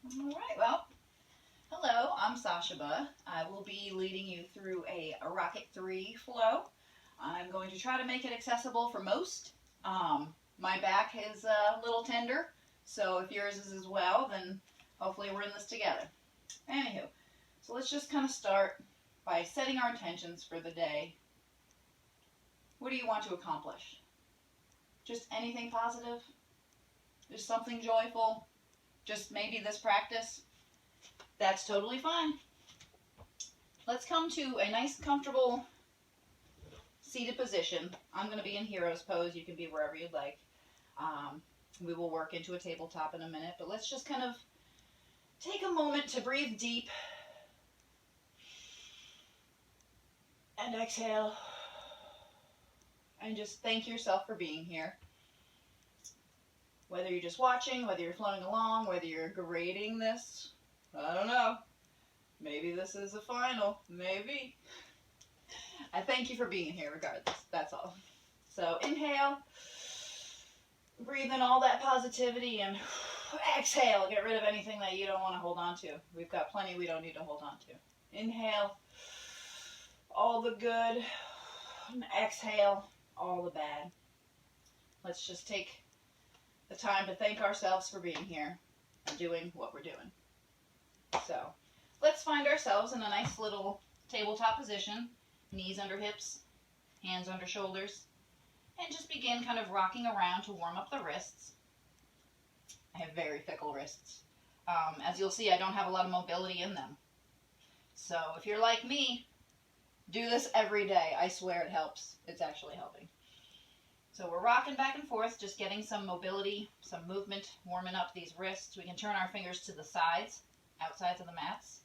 All right, well, hello, I'm Sashaba. I will be leading you through a Rocket 3 flow. I'm going to try to make it accessible for most. My back is a little tender, so if yours is as well, then hopefully we're in this together. Anywho, so let's just kind of start by setting our intentions for the day. What do you want to accomplish? Just anything positive? Just something joyful? Just maybe this practice? That's totally fine. Let's come to a nice, comfortable, seated position. I'm going to be in hero's pose. You can be wherever you'd like. We will work into a tabletop in a minute, but let's just kind of take a moment to breathe deep and exhale and just thank yourself for being here. Whether you're just watching, whether you're floating along, whether you're grading this, I don't know. Maybe this is a final. Maybe. I thank you for being here regardless. That's all. So inhale. Breathe in all that positivity and exhale. Get rid of anything that you don't want to hold on to. We've got plenty we don't need to hold on to. Inhale. All the good. And exhale. All the bad. Let's just take the time to thank ourselves for being here and doing what we're doing. So let's find ourselves in a nice little tabletop position, knees under hips, hands under shoulders, and just begin kind of rocking around to warm up the wrists. I have very fickle wrists. As you'll see, I don't have a lot of mobility in them. So if you're like me, do this every day. I swear it helps. It's actually helping. So we're rocking back and forth, just getting some mobility, some movement, warming up these wrists. We can turn our fingers to the sides, outsides of the mats,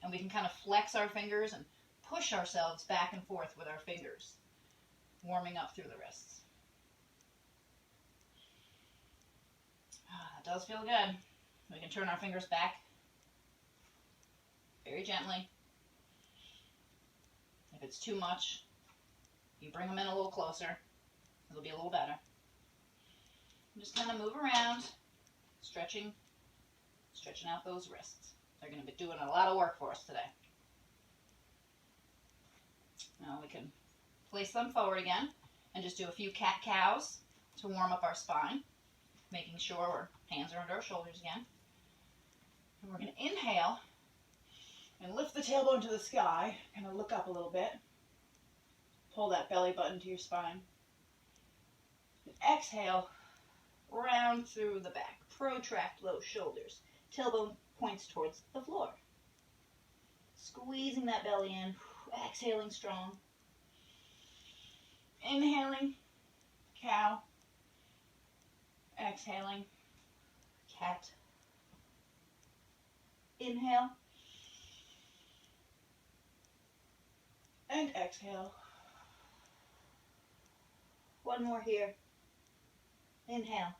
and we can kind of flex our fingers and push ourselves back and forth with our fingers, warming up through the wrists. That does feel good. We can turn our fingers back very gently. If it's too much, you bring them in a little closer. It'll be a little better. Just kind of move around, stretching out those wrists. They're going to be doing a lot of work for us today. Now we can place them forward again and just do a few cat-cows to warm up our spine, making sure our hands are under our shoulders again. And we're going to inhale and lift the tailbone to the sky, kind of look up a little bit. Pull that belly button to your spine. Exhale, round through the back. Protract those shoulders. Tailbone points towards the floor. Squeezing that belly in. Exhaling strong. Inhaling, cow. Exhaling, cat. Inhale. And exhale. One more here. Inhale.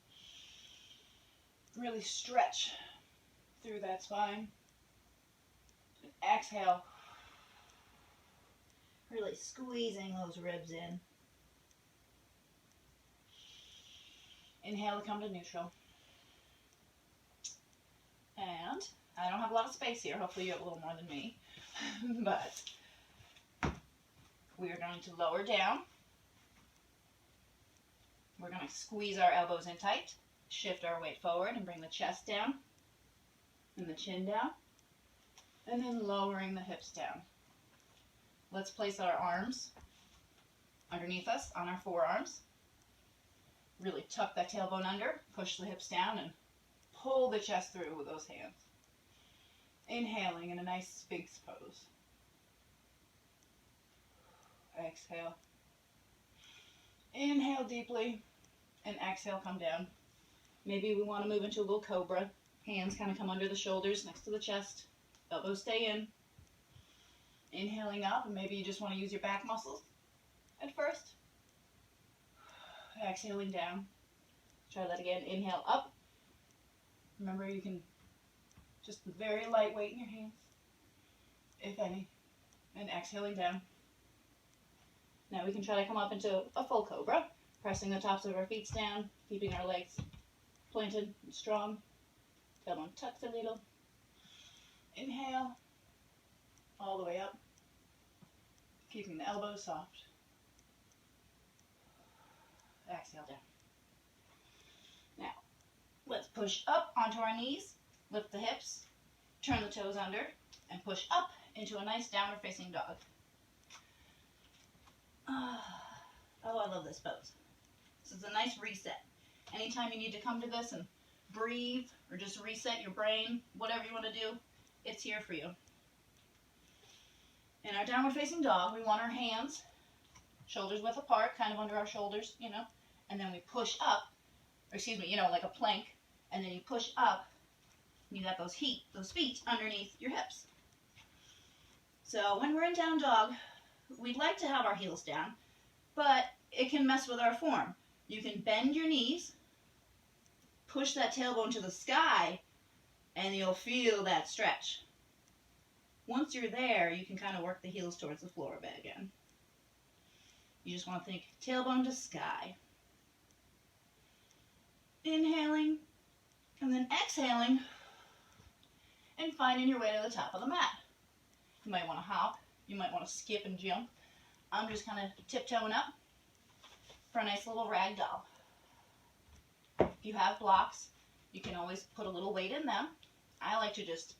Really stretch through that spine. And exhale. Really squeezing those ribs in. Inhale to come to neutral. And I don't have a lot of space here. Hopefully you have a little more than me. But we are going to lower down. We're going to squeeze our elbows in tight, shift our weight forward, and bring the chest down and the chin down, and then lowering the hips down. Let's place our arms underneath us on our forearms. Really tuck that tailbone under, push the hips down, and pull the chest through with those hands. Inhaling in a nice Sphinx pose. Exhale. Inhale deeply, and exhale, come down. Maybe we want to move into a little cobra. Hands kind of come under the shoulders, next to the chest. Elbows stay in. Inhaling up, and maybe you just want to use your back muscles at first. Exhaling down. Try that again. Inhale up. Remember, you can just very light weight in your hands, if any. And exhaling down. Now we can try to come up into a full cobra, pressing the tops of our feet down, keeping our legs planted and strong. Tailbone tucks a little. Inhale, all the way up, keeping the elbows soft. Exhale down. Now, let's push up onto our knees, lift the hips, turn the toes under, and push up into a nice downward facing dog. Oh, I love this pose. This is a nice reset. Anytime you need to come to this and breathe or just reset your brain, whatever you want to do, it's here for you. In our downward facing dog, we want our hands shoulders width apart, kind of under our shoulders, and then we push up, or excuse me, like a plank, and then you push up, and you got those feet underneath your hips. So when we're in down dog, we'd like to have our heels down, but it can mess with our form. You can bend your knees, push that tailbone to the sky, and you'll feel that stretch. Once you're there, you can kind of work the heels towards the floor a bit again. You just want to think tailbone to sky. Inhaling, and then exhaling, and finding your way to the top of the mat. You might want to hop, you might want to skip and jump. I'm just kind of tiptoeing up for a nice little rag doll. If you have blocks, you can always put a little weight in them. I like to just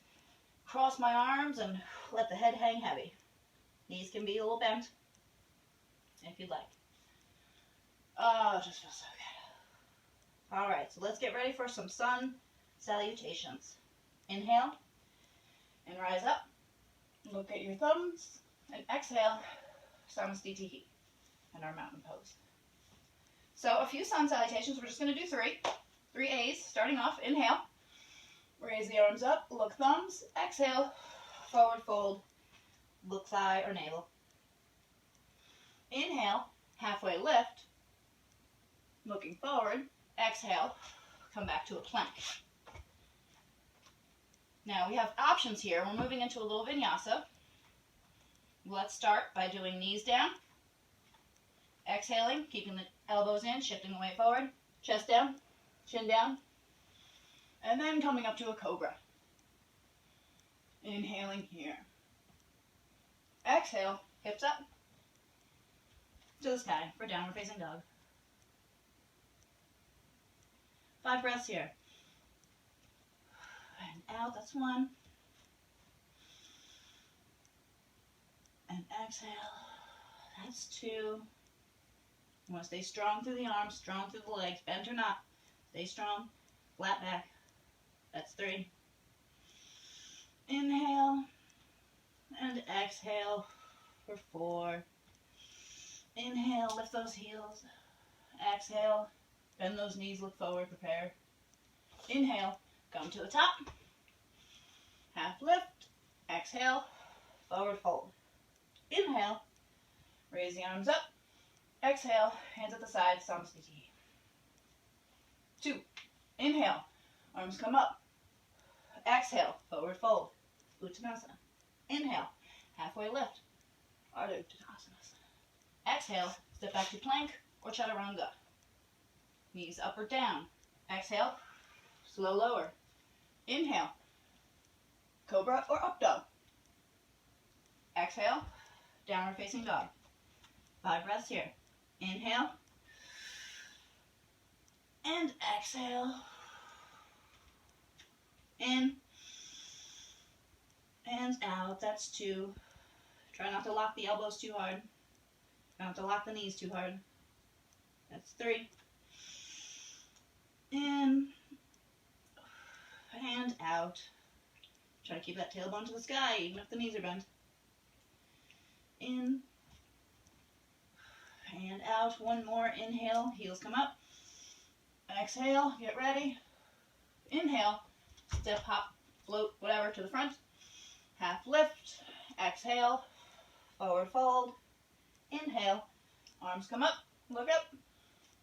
cross my arms and let the head hang heavy. Knees can be a little bent, if you'd like. Oh, it just feels so good. All right, so let's get ready for some sun salutations. Inhale and rise up. Look at your thumbs and exhale, samastitihi, and our mountain pose. So a few sun salutations. We're just going to do three A's. Starting off, inhale, raise the arms up, look thumbs, exhale, forward fold, look thigh or navel. Inhale, halfway lift, looking forward, exhale, come back to a plank. Now we have options here. We're moving into a little vinyasa. Let's start by doing knees down, exhaling, keeping the elbows in, shifting the weight forward, chest down, chin down, and then coming up to a cobra. Inhaling here. Exhale, hips up to the sky for downward facing dog. 5 breaths here. And out, that's 1. And exhale, that's 2. You want to stay strong through the arms, strong through the legs, bent or not. Stay strong, flat back. That's 3. Inhale and exhale for 4. Inhale, lift those heels. Exhale, bend those knees, look forward, prepare. Inhale, come to the top. Half lift. Exhale, forward fold. Inhale, raise the arms up. Exhale, hands at the side, samastitihi. 2. Inhale, arms come up. Exhale, forward fold, uttanasana. Inhale, halfway lift, ardha uttanasana. Exhale, step back to plank or chaturanga. Knees up or down. Exhale, slow lower. Inhale, cobra or up dog. Exhale, downward facing dog. 5 breaths here. Inhale and exhale. In and out. That's 2. Try not to lock the elbows too hard. Try not to lock the knees too hard. That's 3. In and out. Try to keep that tailbone to the sky, even if the knees are bent. In and out. 1 more. Inhale, heels come up. Exhale, get ready. Inhale, step, hop, float, whatever, to the front. Half lift. Exhale, forward fold. Inhale, arms come up, look up.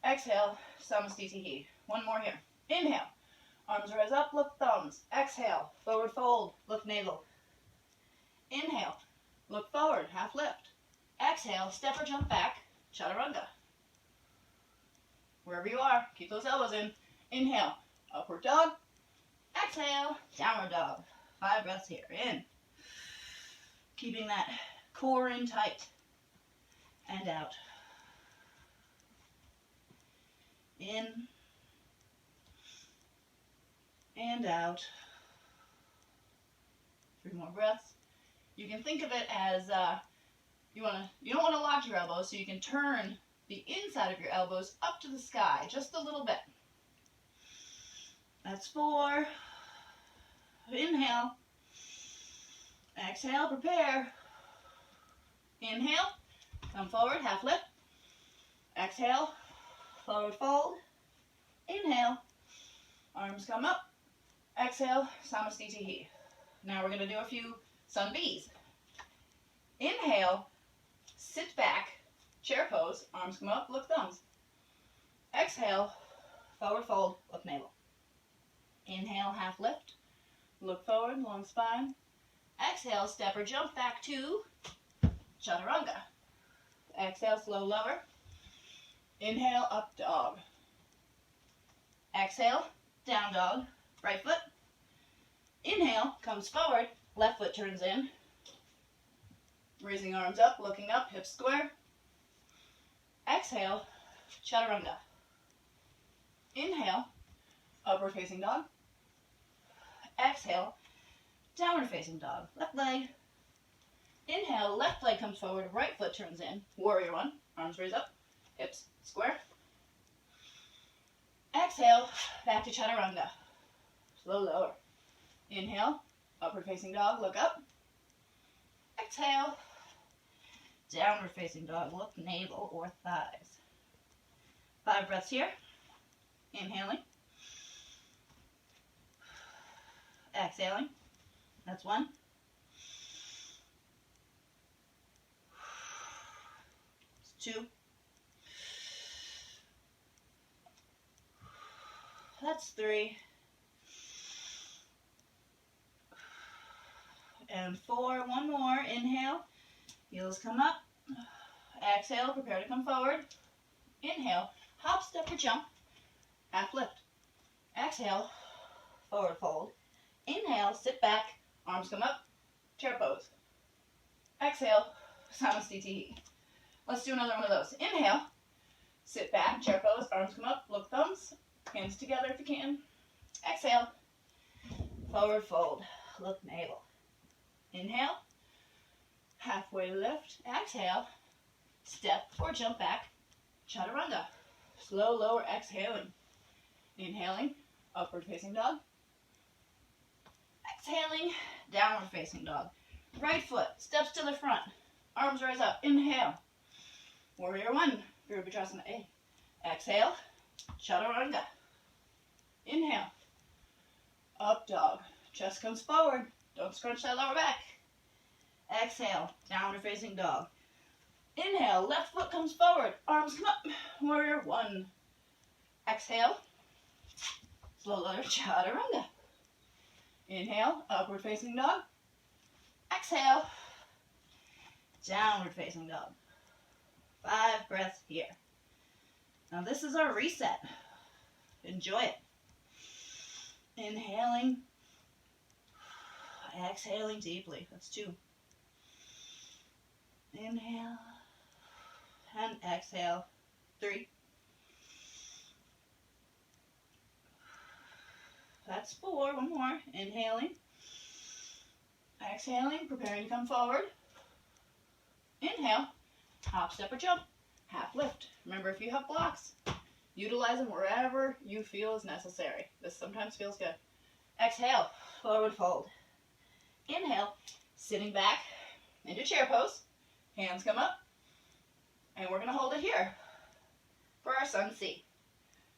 Exhale, samastitihi. 1 more here. Inhale, arms rise up, look thumbs. Exhale, forward fold, look navel. Inhale, look forward, half lift. Exhale, step or jump back, chaturanga. Wherever you are, keep those elbows in. Inhale, upward dog. Exhale, downward dog. 5 breaths here. In. Keeping that core in tight. And out. In. And out. 3 more breaths. You can think of it as you don't want to lock your elbows, so you can turn the inside of your elbows up to the sky just a little bit. That's 4. Inhale. Exhale, prepare. Inhale, come forward, half lift. Exhale, forward fold. Inhale, arms come up. Exhale, samastitihi. Now we're going to do a few sun Bs. Inhale, sit back, chair pose, arms come up, look thumbs. Exhale, forward fold, look navel. Inhale, half lift, look forward, long spine. Exhale, step or jump back to chaturanga. Exhale, slow lower. Inhale, up dog. Exhale, down dog, right foot. Inhale, comes forward, left foot turns in. Raising arms up, looking up, hips square. Exhale, chaturanga. Inhale, upward facing dog. Exhale, downward facing dog. Left leg. Inhale, left leg comes forward, right foot turns in. Warrior 1, arms raise up, hips square. Exhale, back to chaturanga. Slow lower. Inhale, upward facing dog, look up. Exhale, downward facing dog, look navel or thighs. 5 breaths here. Inhaling. Exhaling. That's 1. That's 2. That's 3. And 4. 1 more. Inhale. Heels come up. Exhale. Prepare to come forward. Inhale. Hop, step, or jump. Half lift. Exhale. Forward fold. Inhale. Sit back. Arms come up. Chair pose. Exhale. Samastitihi. Let's do another one of those. Inhale. Sit back. Chair pose. Arms come up. Look thumbs. Hands together if you can. Exhale. Forward fold. Look navel. Inhale. Halfway lift. Exhale. Step or jump back. Chaturanga. Slow lower exhaling. Inhaling. Upward facing dog. Exhaling. Downward facing dog. Right foot. Steps to the front. Arms rise up. Inhale. Warrior 1. Virabhadrasana A. Exhale. Chaturanga. Inhale. Up dog. Chest comes forward. Don't scrunch that lower back. Exhale. Downward facing dog. Inhale. Left foot comes forward. Arms come up. Warrior 1. Exhale. Slow lower. Chaturanga. Inhale. Upward facing dog. Exhale. Downward facing dog. 5 breaths here. Now this is our reset. Enjoy it. Inhaling. Exhaling deeply. That's 2. Inhale. And exhale. 3. That's 4. 1 more. Inhaling. Exhaling. Preparing to come forward. Inhale. Hop, step, or jump. Half lift. Remember, if you have blocks, utilize them wherever you feel is necessary. This sometimes feels good. Exhale. Forward fold. Inhale. Sitting back into chair pose. Hands come up. And we're going to hold it here for our sun C.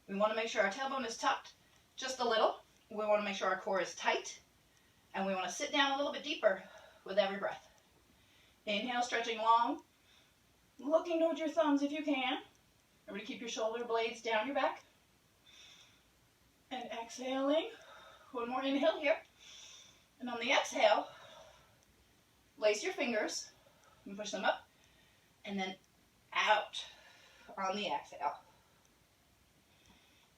We want to make sure our tailbone is tucked just a little. We want to make sure our core is tight. And we want to sit down a little bit deeper with every breath. Inhale, stretching long. Looking towards your thumbs if you can. Remember to keep your shoulder blades down your back. And exhaling. 1 more inhale here. And on the exhale, lace your fingers and push them up. And then out on the exhale.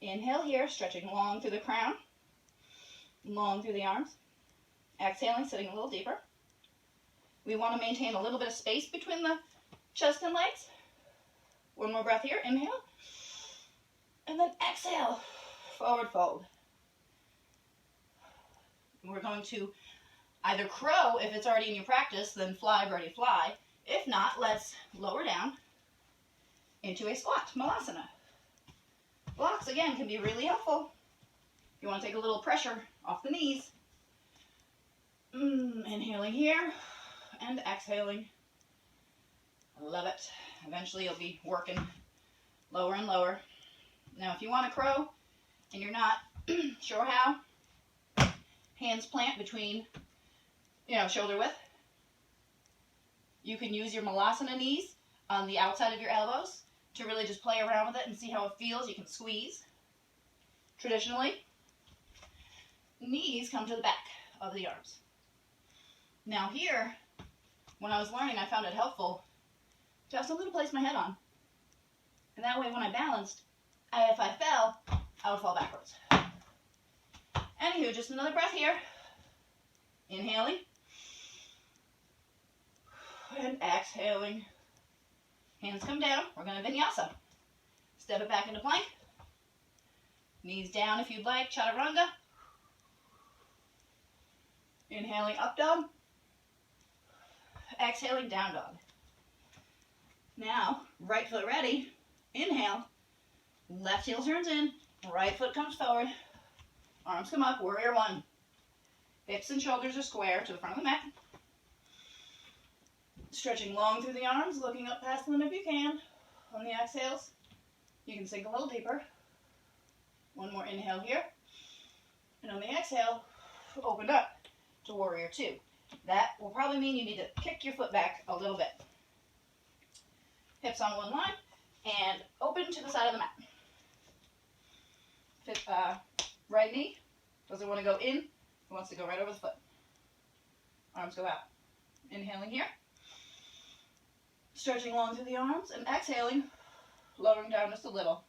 Inhale here, stretching long through the crown. Long through the arms. Exhaling, sitting a little deeper. We want to maintain a little bit of space between the chest and legs. One more breath here. Inhale. And then exhale. Forward fold. We're going to either crow if it's already in your practice, then fly, birdie, fly. If not, let's lower down into a squat, malasana. Blocks, again, can be really helpful. You want to take a little pressure off the knees. Inhaling here and exhaling. I love it. Eventually you'll be working lower and lower. Now if you want to crow and you're not sure how, hands plant between, shoulder width. You can use your malasana knees on the outside of your elbows to really just play around with it and see how it feels. You can squeeze. Traditionally, knees come to the back of the arms. Now here, when I was learning, I found it helpful to have something to place my head on. And that way when I balanced, if I fell, I would fall backwards. Anywho, just another breath here. Inhaling. And exhaling. Hands come down. We're going to vinyasa. Step it back into plank. Knees down if you'd like. Chaturanga. Inhaling, up dog. Exhaling, down dog. Now, right foot ready. Inhale. Left heel turns in. Right foot comes forward. Arms come up. Warrior one. Hips and shoulders are square to the front of the mat. Stretching long through the arms, looking up past them if you can. On the exhales, you can sink a little deeper. One more inhale here. And on the exhale, open up to warrior two. That will probably mean you need to kick your foot back a little bit. Hips on one line and open to the side of the mat. Right knee doesn't want to go in, it wants to go right over the foot. Arms go out. Inhaling here. Stretching long through the arms and exhaling, lowering down just a little.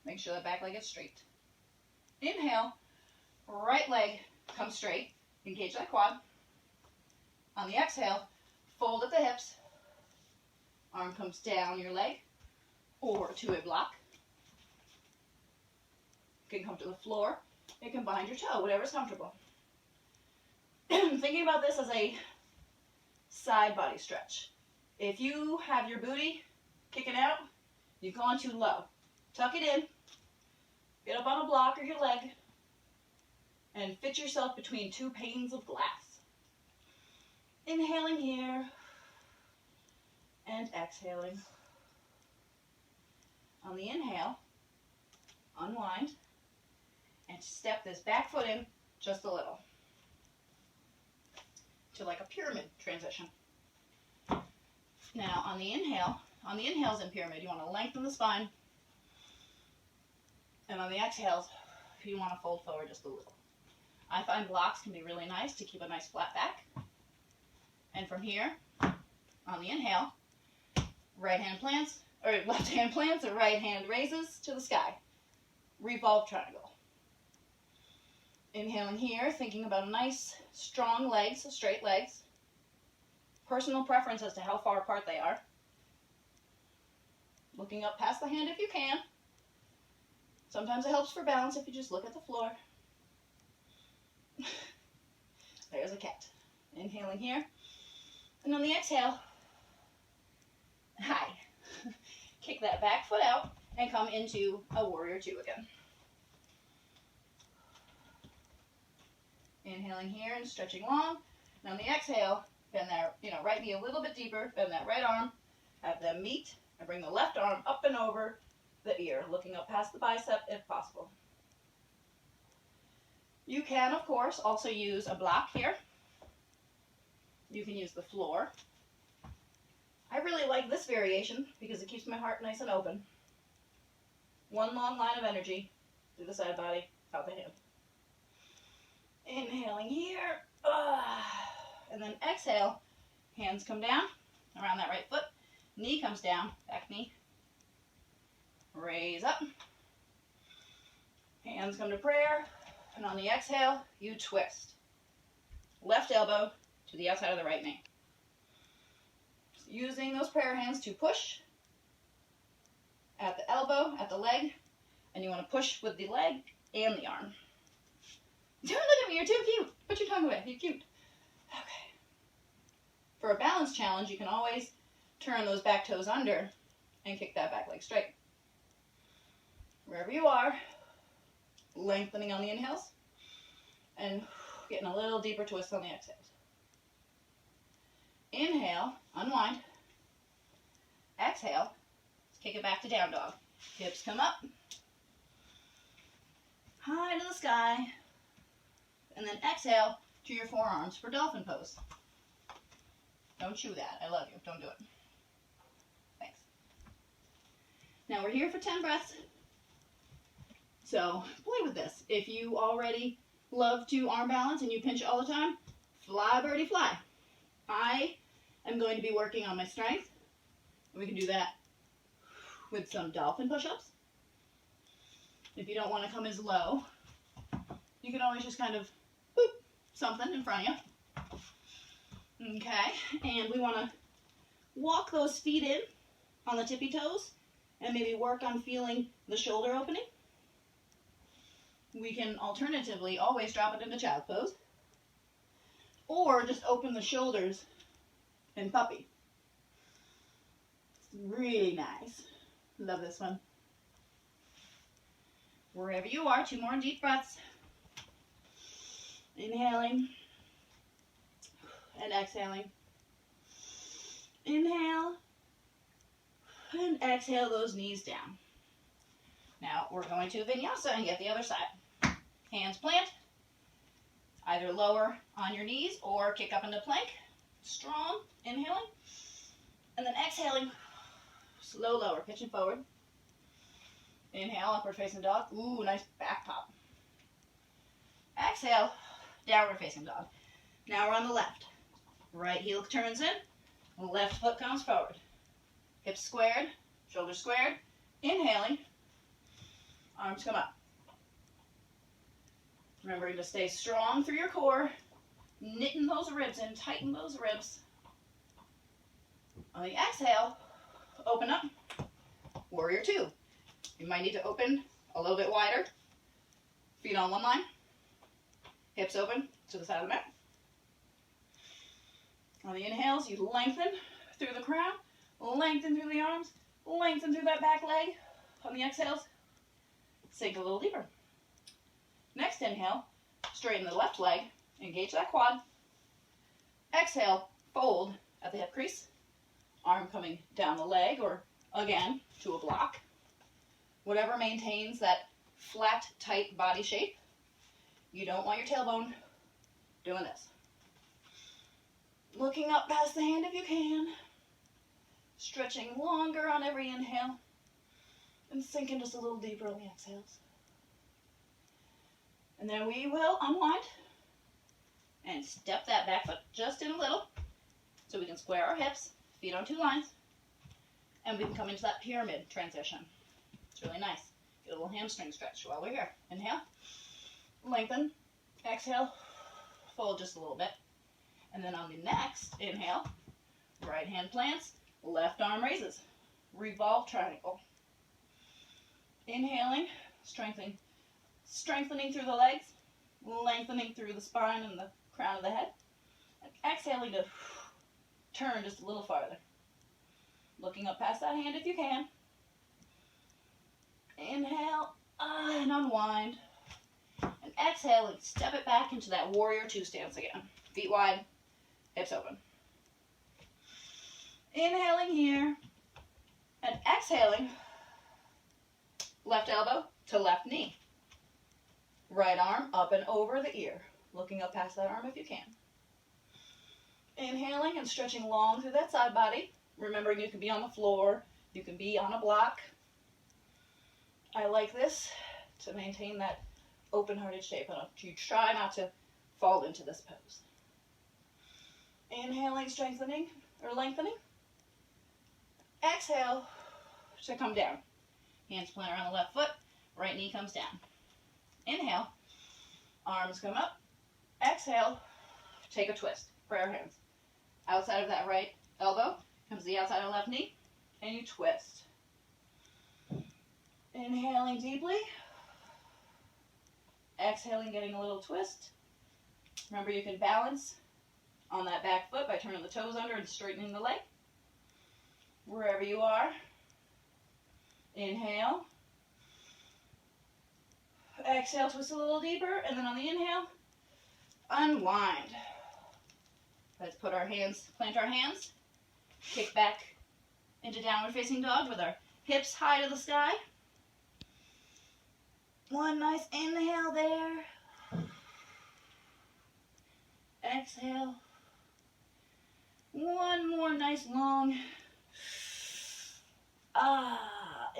Make sure that back leg is straight. Inhale, right leg comes straight. Engage that quad. On the exhale, fold at the hips. Arm comes down your leg or to a block. It can come to the floor. It can bind your toe, whatever's comfortable. Thinking about this as a side body stretch. If you have your booty kicking out, you've gone too low. Tuck it in, get up on a block or your leg, and fit yourself between two panes of glass. Inhaling here, and exhaling. On the inhale, unwind, and step this back foot in just a little. To like a pyramid transition. Now on the inhales in pyramid, you want to lengthen the spine. And on the exhales, you want to fold forward just a little. I find blocks can be really nice to keep a nice flat back. And from here, on the inhale, right hand plants, or left hand plants, or right hand raises to the sky. Revolve triangle. Inhaling here, thinking about nice, strong legs, straight legs. Personal preference as to how far apart they are. Looking up past the hand if you can. Sometimes it helps for balance if you just look at the floor. There's a cat. Inhaling here. And on the exhale, hi. Kick that back foot out and come into a warrior two again. Inhaling here and stretching long. And on the exhale, bend that, right knee a little bit deeper, bend that right arm, have them meet, and bring the left arm up and over the ear, looking up past the bicep if possible. You can, of course, also use a block here. You can use the floor. I really like this variation because it keeps my heart nice and open. One long line of energy through the side body, out the hand. Inhaling here. And then exhale, hands come down around that right foot. Knee comes down, back knee. Raise up. Hands come to prayer. And on the exhale, you twist. left elbow to the outside of the right knee. Using those prayer hands to push at the elbow, at the leg, and you want to push with the leg and the arm. Don't look at me, you're too cute. Put your tongue away, you're cute. Okay. For a balance challenge, you can always turn those back toes under and kick that back leg straight. Wherever you are, lengthening on the inhales and getting a little deeper twist on the exhales. Inhale, unwind. Exhale, let's kick it back to down dog. Hips come up, high to the sky, and then exhale to your forearms for dolphin pose. Don't chew that. I love you. Don't do it. Thanks. Now we're here for 10 breaths. So play with this. If you already love to arm balance and you pinch it all the time, fly birdie fly. I am going to be working on my strength. We can do that with some dolphin push-ups. If you don't want to come as low, you can always just kind of boop something in front of you. Okay, and we want to walk those feet in on the tippy toes and maybe work on feeling the shoulder opening. We can alternatively always drop it into child's pose or just open the shoulders in puppy. It's really nice. Love this one. Wherever you are, 2 more deep breaths. Inhaling and exhaling. Inhale and exhale those knees down. Now we're going to vinyasa and get the other side. Hands plant, either lower on your knees or kick up into plank. Strong, inhaling, and then exhaling, slow lower, pitching forward. Inhale, upward facing dog. Ooh, nice back pop. Exhale, downward facing dog. Now we're on the left. Right heel turns in, left foot comes forward. Hips squared, shoulders squared. Inhaling, arms come up. Remembering to stay strong through your core, knitting those ribs in, tighten those ribs. On the exhale, open up, warrior 2. You might need to open a little bit wider. Feet on one line, hips open to the side of the mat. On the inhales, you lengthen through the crown, lengthen through the arms, lengthen through that back leg. On the exhales, sink a little deeper. Next inhale, straighten the left leg, engage that quad. Exhale, fold at the hip crease. Arm coming down the leg or, again, to a block. Whatever maintains that flat, tight body shape. You don't want your tailbone doing this. Looking up past the hand if you can. Stretching longer on every inhale. And sinking just a little deeper on the exhales. And then we will unwind and step that back foot just in a little so we can square our hips, feet on 2 lines, and we can come into that pyramid transition. It's really nice. Get a little hamstring stretch while we're here. Inhale, lengthen, exhale, fold just a little bit. And then on the next inhale, right hand plants, left arm raises, revolve triangle. Inhaling, strengthening through the legs, lengthening through the spine and the crown of the head. And exhaling to turn just a little farther. Looking up past that hand if you can. Inhale and unwind. And exhale and step it back into that warrior 2 stance again. Feet wide, hips open. Inhaling here and exhaling. Left elbow to left knee. Right arm up and over the ear. Looking up past that arm if you can. Inhaling and stretching long through that side body. Remembering you can be on the floor. You can be on a block. I like this to maintain that open-hearted shape. You try not to fall into this pose. Inhaling, strengthening or lengthening. Exhale to come down. Hands plant around the left foot. Right knee comes down. Inhale, arms come up. Exhale take a twist. Prayer hands. Outside of that right elbow comes the outside of the left knee, and you twist. Inhaling deeply. Exhaling, getting a little twist. Remember, you can balance on that back foot by turning the toes under and straightening the leg. Wherever you are. Inhale. Exhale, twist a little deeper, and then on the inhale, unwind. Let's put our hands, plant our hands, kick back into downward facing dog with our hips high to the sky. One nice inhale there. Exhale. One more nice long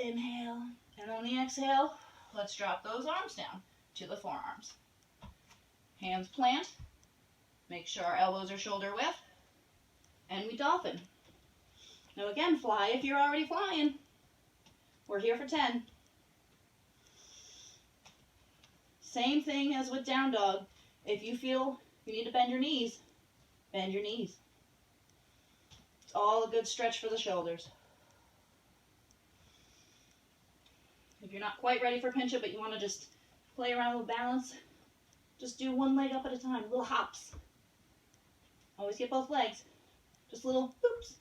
inhale. And on the exhale, let's drop those arms down to the forearms. Hands plant. Make sure our elbows are shoulder width. And we dolphin. Now again, fly if you're already flying. We're here for 10. Same thing as with down dog. If you feel you need to bend your knees, bend your knees. It's all a good stretch for the shoulders. If you're not quite ready for pinch it, but you want to just play around with balance, just do one leg up at a time, little hops. Always get both legs. Just little boops,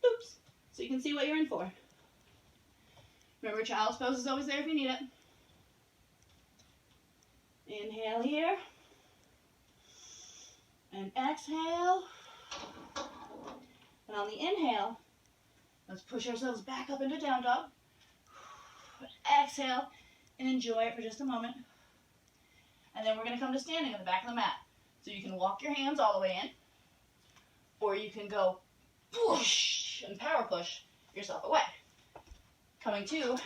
boops, so you can see what you're in for. Remember, child's pose is always there if you need it. Inhale here. And exhale. And on the inhale, let's push ourselves back up into down dog. Exhale and enjoy it for just a moment. And then we're going to come to standing on the back of the mat. So you can walk your hands all the way in, or you can go push and power push yourself away. Coming to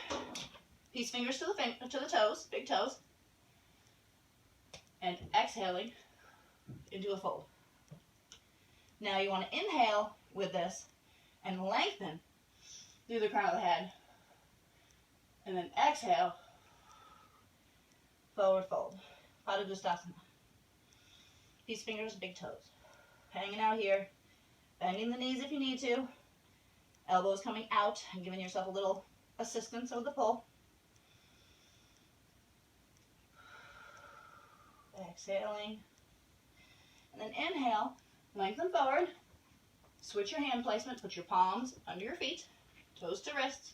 peace fingers to the toes, big toes, and exhaling into a fold. Now you want to inhale with this and lengthen through the crown of the head. And then exhale, forward fold. Fuggeddaboutittt. Peace fingers, big toes. Hanging out here. Bending the knees if you need to. Elbows coming out and giving yourself a little assistance with the pull. Exhaling. And then inhale, lengthen forward. Switch your hand placement. Put your palms under your feet. Toes to wrists.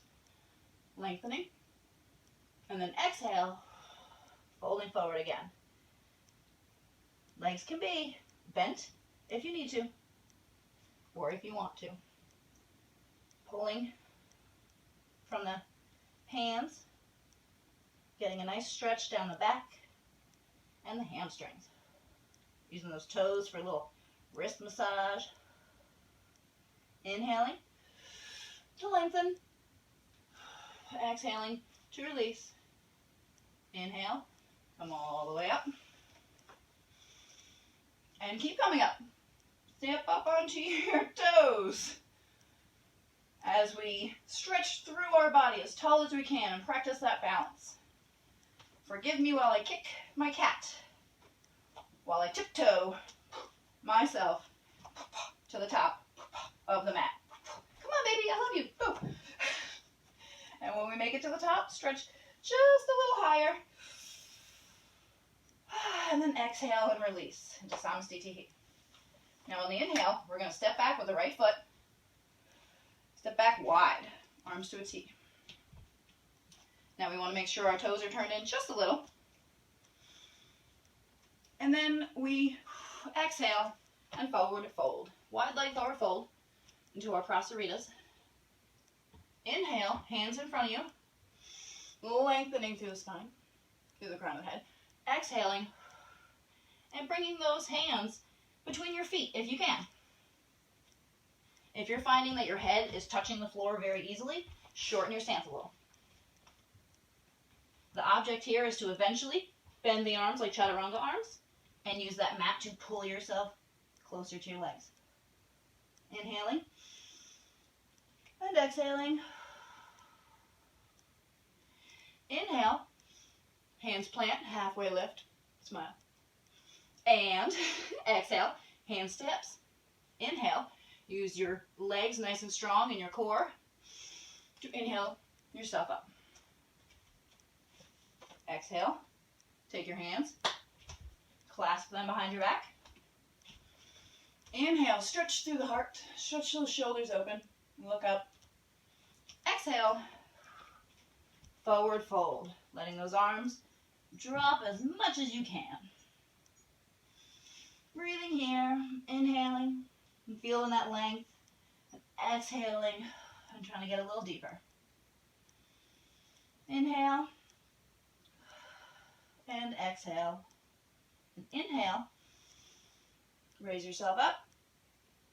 Lengthening. And then exhale, folding forward again. Legs can be bent if you need to, or if you want to. Pulling from the hands, getting a nice stretch down the back and the hamstrings. Using those toes for a little wrist massage. Inhaling to lengthen. Exhaling to release. Inhale, come all the way up. And keep coming up. Step up onto your toes. As we stretch through our body as tall as we can and practice that balance. Forgive me while I kick my cat. While I tiptoe myself to the top of the mat. Come on, baby, I love you. Boo. And when we make it to the top, stretch just a little higher. And then exhale and release into omfg. Now on the inhale, we're going to step back with the right foot. Step back wide, arms to a T. Now we want to make sure our toes are turned in just a little. And then we exhale and forward fold. Wide leg forward fold into our prasaritas. Inhale, hands in front of you, lengthening through the spine, through the crown of the head. Exhaling, and bringing those hands between your feet if you can. If you're finding that your head is touching the floor very easily, shorten your stance a little. The object here is to eventually bend the arms like chaturanga arms and use that mat to pull yourself closer to your legs. Inhaling and exhaling. Inhale, hands plant, halfway lift, smile. And exhale, hands to hips. Inhale, use your legs nice and strong in your core to inhale yourself up. Exhale, take your hands, clasp them behind your back. Inhale, stretch through the heart, stretch those shoulders open, look up. Exhale, forward fold, letting those arms drop as much as you can. Breathing here, inhaling, and feeling that length, and exhaling, and trying to get a little deeper. Inhale, and exhale. And inhale, raise yourself up,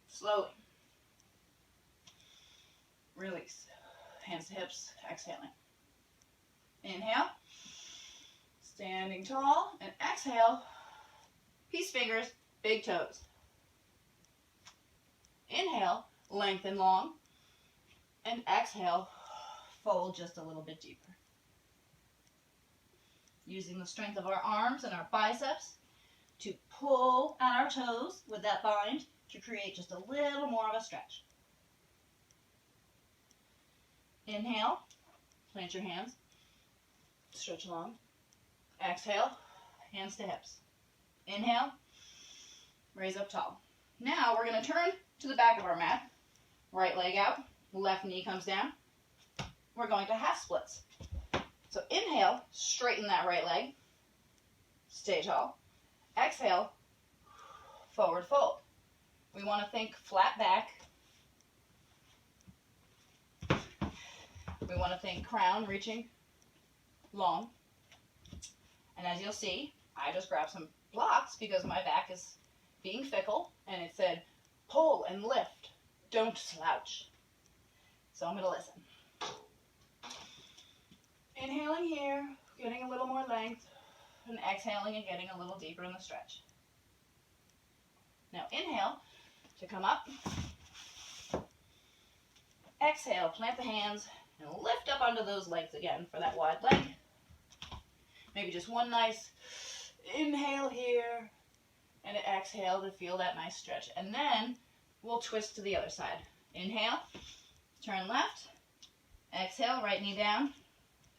slowly. Release, hands to hips, exhaling. Inhale, standing tall, and exhale, peace fingers, big toes. Inhale, lengthen long, and exhale, fold just a little bit deeper. Using the strength of our arms and our biceps to pull at our toes with that bind to create just a little more of a stretch. Inhale, plant your hands, stretch long. Exhale, hands to hips. Inhale, raise up tall. Now we're going to turn to the back of our mat. Right leg out, left knee comes down. We're going to half splits. So inhale, straighten that right leg. Stay tall. Exhale, forward fold. We want to think flat back. We want to think crown reaching long. And as you'll see, I just grabbed some blocks because my back is being fickle, and it said, pull and lift, don't slouch. So I'm going to listen. Inhaling here, getting a little more length, and exhaling and getting a little deeper in the stretch. Now inhale to come up. Exhale, plant the hands, and lift up onto those legs again for that wide leg. Maybe just one nice inhale here, and exhale to feel that nice stretch. And then we'll twist to the other side. Inhale, turn left. Exhale, right knee down.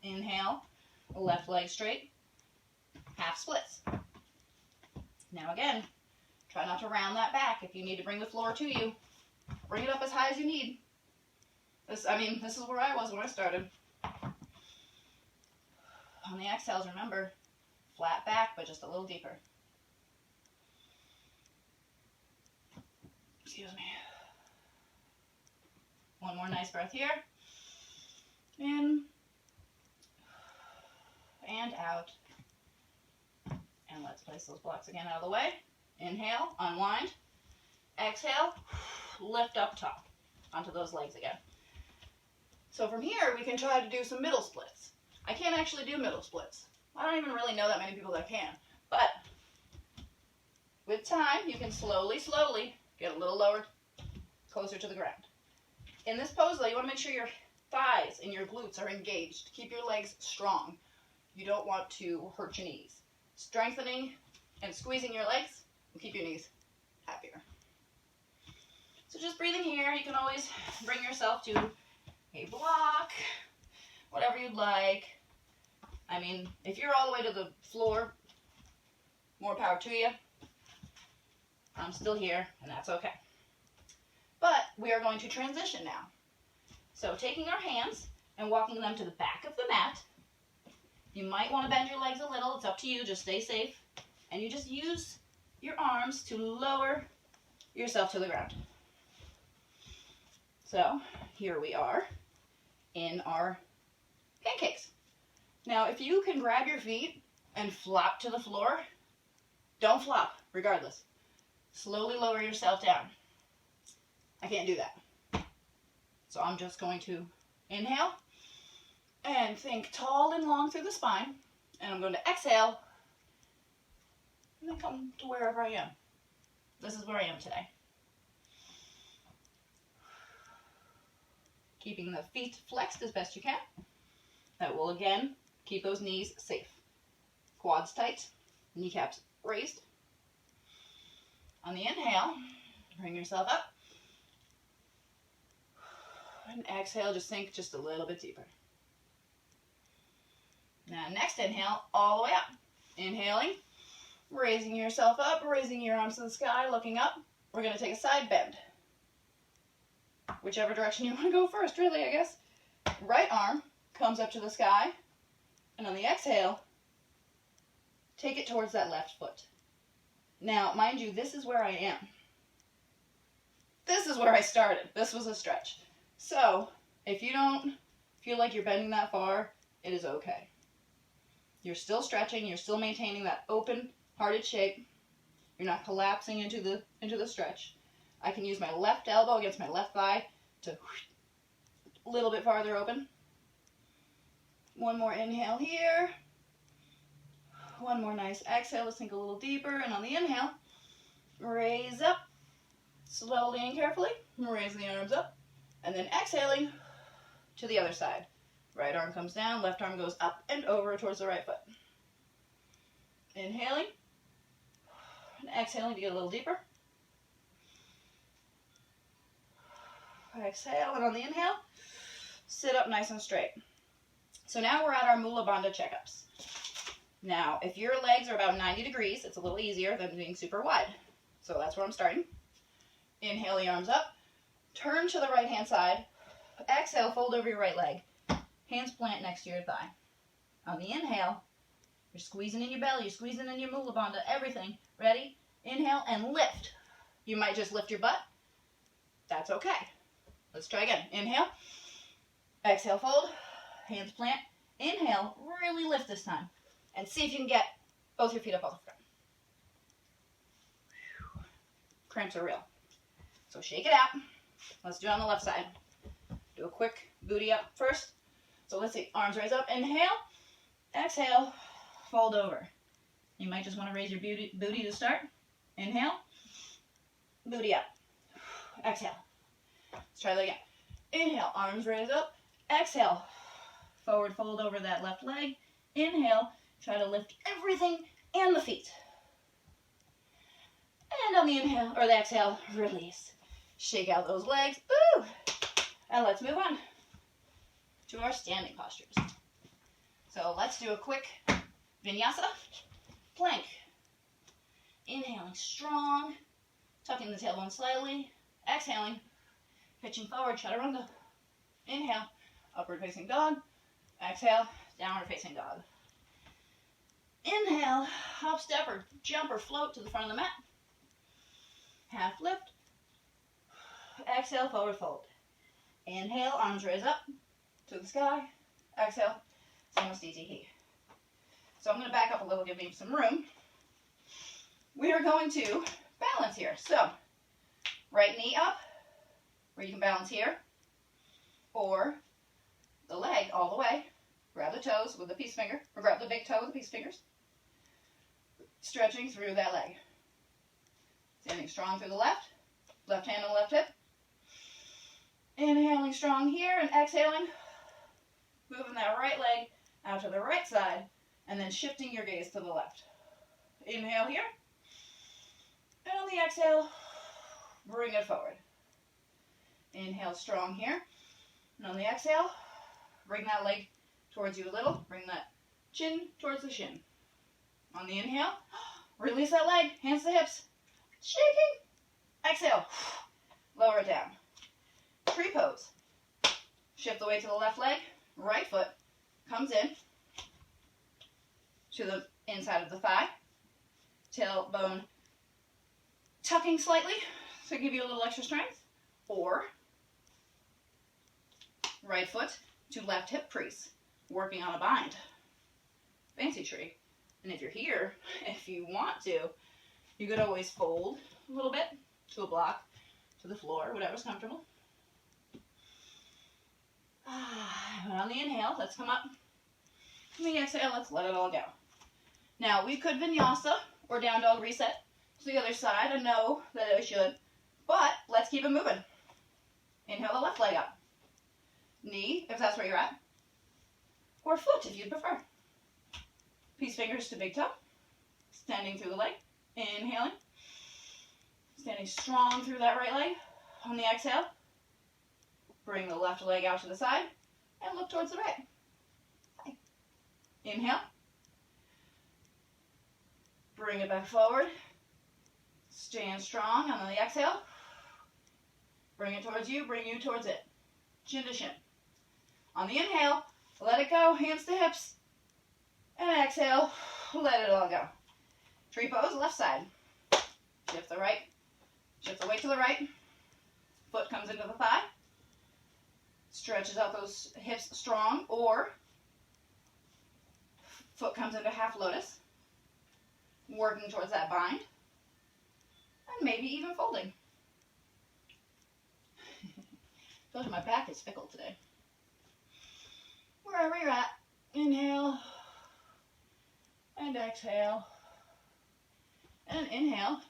Inhale, left leg straight. Half splits. Now again, try not to round that back. If you need to bring the floor to you, bring it up as high as you need. This is where I was when I started. On the exhales, remember, flat back, but just a little deeper. Excuse me. One more nice breath here. In and out. And let's place those blocks again out of the way. Inhale, unwind. Exhale, lift up top onto those legs again. So from here, we can try to do some middle splits. I can't actually do middle splits. I don't even really know that many people that can. But with time, you can slowly get a little lower, closer to the ground. In this pose, though, you want to make sure your thighs and your glutes are engaged. Keep your legs strong. You don't want to hurt your knees. Strengthening and squeezing your legs will keep your knees happier. So just breathing here, you can always bring yourself to a block, whatever you'd like. I mean, if you're all the way to the floor, more power to you. I'm still here, and that's okay. But we are going to transition now. So taking our hands and walking them to the back of the mat. You might want to bend your legs a little. It's up to you. Just stay safe. And you just use your arms to lower yourself to the ground. So here we are in our pancakes. Now, if you can grab your feet and flop to the floor, don't flop, regardless. Slowly lower yourself down. I can't do that. So I'm just going to inhale and think tall and long through the spine. And I'm going to exhale and then come to wherever I am. This is where I am today. Keeping the feet flexed as best you can. That will again keep those knees safe. Quads tight, kneecaps raised. On the inhale, bring yourself up. And exhale, just sink just a little bit deeper. Now, next inhale, all the way up. Inhaling, raising yourself up, raising your arms to the sky, looking up. We're going to take a side bend. Whichever direction you want to go first, really, I guess. Right arm comes up to the sky. And on the exhale, take it towards that left foot. Now, mind you, this is where I am. This is where I started. This was a stretch. So, if you don't feel like you're bending that far, it is okay. You're still stretching. You're still maintaining that open-hearted shape. You're not collapsing into the stretch. I can use my left elbow against my left thigh to a little bit farther open. One more inhale here. One more nice exhale to sink a little deeper. And on the inhale, raise up. Slowly and carefully, raise the arms up. And then exhaling to the other side. Right arm comes down, left arm goes up and over towards the right foot. Inhaling. And exhaling to get a little deeper. Exhale, and on the inhale, sit up nice and straight. So now we're at our Mula Bandha checkups. Now, if your legs are about 90 degrees, it's a little easier than being super wide. So that's where I'm starting. Inhale the arms up. Turn to the right-hand side. Exhale, fold over your right leg. Hands plant next to your thigh. On the inhale, you're squeezing in your belly, you're squeezing in your Mula Bandha, everything. Ready? Inhale and lift. You might just lift your butt. That's okay. Let's try again. Inhale. Exhale, fold. Hands plant. Inhale, really lift this time. And see if you can get both your feet up off the front. Cramps are real. So shake it out. Let's do it on the left side. Do a quick booty up first. So let's see. Arms raise up. Inhale. Exhale. Fold over. You might just want to raise your booty to start. Inhale. Booty up. Exhale. Let's try that again. Inhale. Arms raise up. Exhale. Forward fold over that left leg. Inhale. Try to lift everything and the feet. And on the inhale, or the exhale, release. Shake out those legs. Woo! And let's move on to our standing postures. So let's do a quick vinyasa plank. Inhaling strong, tucking the tailbone slightly. Exhaling, pitching forward, chaturanga. Inhale, upward facing dog. Exhale, downward facing dog. Inhale, hop, step, or jump, or float to the front of the mat. Half lift. Exhale, forward fold. Inhale, arms raise up to the sky. Exhale, Samastiti. So I'm going to back up a little, give me some room. We are going to balance here. So, right knee up, where you can balance here, or the leg all the way. Grab the toes with the peace finger, or grab the big toe with the peace fingers. Stretching through that leg. Standing strong through the left hand on the left hip. Inhaling strong here and exhaling. Moving that right leg out to the right side and then shifting your gaze to the left. Inhale here. And on the exhale, bring it forward. Inhale strong here. And on the exhale, bring that leg towards you a little. Bring that chin towards the shin. On the inhale, release that leg, hands to hips. Shaking. Exhale. Lower it down. Tree pose. Shift the weight to the left leg. Right foot comes in to the inside of the thigh. Tailbone tucking slightly to give you a little extra strength. Or right foot to left hip crease. Working on a bind. Fancy tree. And if you're here, if you want to, you could always fold a little bit to a block, to the floor, whatever's comfortable. And on the inhale, let's come up. On the exhale, let's let it all go. Now, we could vinyasa or down dog reset to the other side. I know that I should, but let's keep it moving. Inhale the left leg up. Knee, if that's where you're at, or foot if you prefer. Peace fingers to big toe, extending through the leg. Inhaling. Standing strong through that right leg. On the exhale, bring the left leg out to the side and look towards the right. Inhale. Bring it back forward. Stand strong on the exhale. Bring it towards you, bring you towards it. Chin to shin. On the inhale, let it go, hands to hips. And exhale, let it all go. Tree pose, left side. Shift the right, shift the weight to the right. Foot comes into the thigh. Stretches out those hips strong, or foot comes into half lotus. Working towards that bind. And maybe even folding. Told you my back is fickle today. Wherever you're at, inhale and exhale. And inhale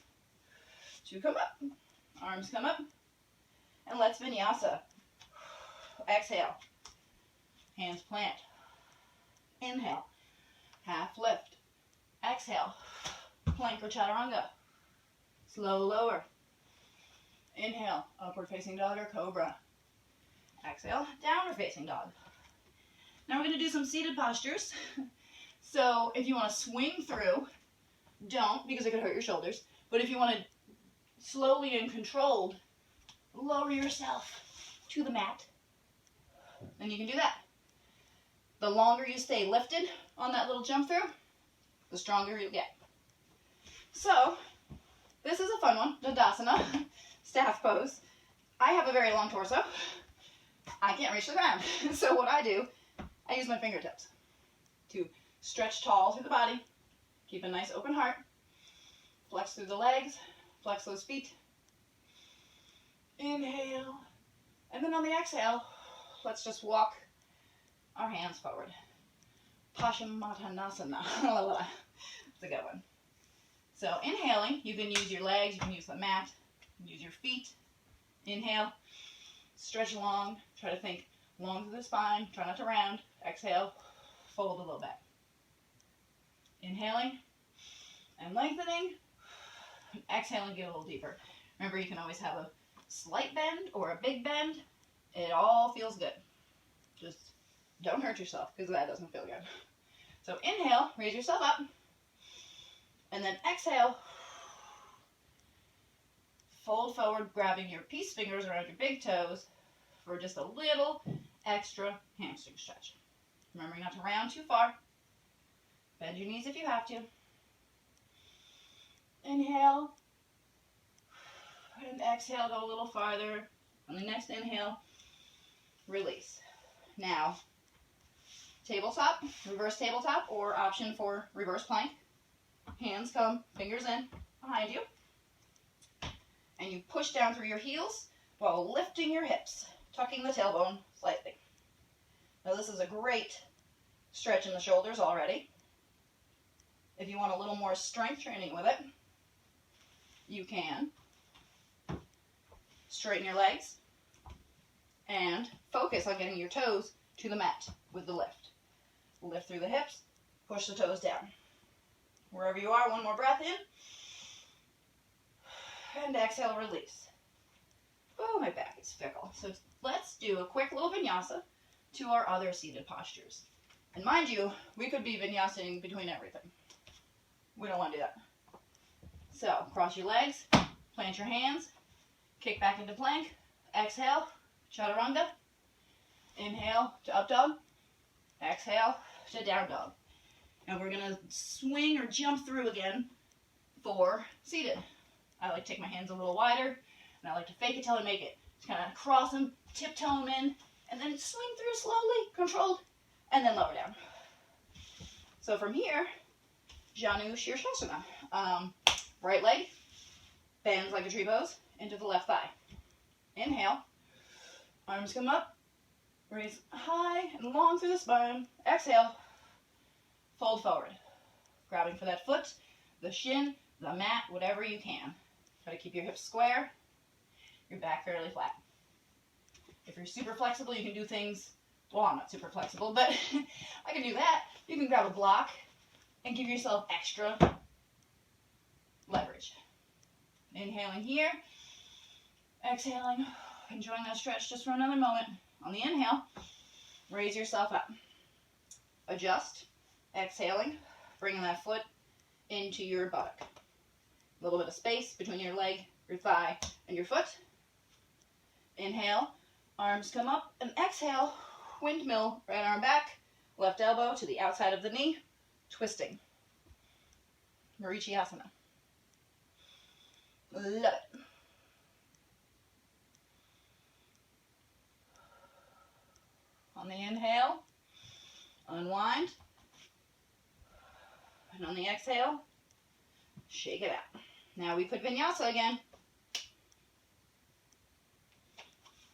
to come up. Arms come up. And let's vinyasa. Exhale. Hands plant. Inhale. Half lift. Exhale. Plank or chaturanga. Slow lower. Inhale. Upward facing dog or cobra. Exhale. Downward facing dog. Now we're going to do some seated postures. So if you want to swing through, don't, because it could hurt your shoulders. But if you want to slowly and controlled lower yourself to the mat, then you can do that. The longer you stay lifted on that little jump through, the stronger you get. So this is a fun one, Dandasana, staff pose. I have a very long torso. I can't reach the ground. So what I do, I use my fingertips to stretch tall through the body, keep a nice open heart, flex through the legs, flex those feet. Inhale. And then on the exhale, let's just walk our hands forward. Paschimottanasana. It's a good one. So inhaling, you can use your legs, you can use the mat, you can use your feet. Inhale, stretch long, try to think long through the spine, try not to round. Exhale, fold a little back. Inhaling and lengthening. Exhaling, get a little deeper. Remember, you can always have a slight bend or a big bend. It all feels good. Just don't hurt yourself, because that doesn't feel good. So inhale, raise yourself up. And then exhale, fold forward, grabbing your peace fingers around your big toes for just a little extra hamstring stretch. Remember not to round too far. Bend your knees if you have to. Inhale. And exhale, go a little farther. On the next inhale, release. Now, tabletop, reverse tabletop, or option for reverse plank. Hands come, fingers in, behind you. And you push down through your heels while lifting your hips, tucking the tailbone slightly. Now this is a great stretch in the shoulders already. If you want a little more strength training with it, you can straighten your legs and focus on getting your toes to the mat with the lift. Lift through the hips, push the toes down. Wherever you are, one more breath in. And exhale, release. Oh, my back is fickle. So let's do a quick little vinyasa to our other seated postures. And mind you, we could be vinyasaing between everything. We don't want to do that. So cross your legs, plant your hands, kick back into plank. Exhale, chaturanga. Inhale to up dog. Exhale to down dog. And we're going to swing or jump through again for seated. I like to take my hands a little wider, and I like to fake it till I make it. Just kind of cross them, tiptoe them in, and then swing through slowly, controlled, and then lower down. So from here, Janu Shirshasana. Right leg bends like a tree pose into the left thigh. Inhale, arms come up, raise high and long through the spine. Exhale, fold forward, grabbing for that foot, the shin, the mat, whatever you can. Try to keep your hips square, your back fairly flat. If you're super flexible, you can do things, well, I'm not super flexible, but I can do that. You can grab a block and give yourself extra leverage. Inhaling here, exhaling, enjoying that stretch just for another moment. On the inhale, raise yourself up. Adjust, exhaling, bringing that foot into your buttock. A little bit of space between your leg, your thigh, and your foot. Inhale, arms come up, and exhale, windmill, right arm back, left elbow to the outside of the knee, twisting. Marichiyasana. Love it. On the inhale, unwind. And on the exhale, shake it out. Now we put vinyasa again.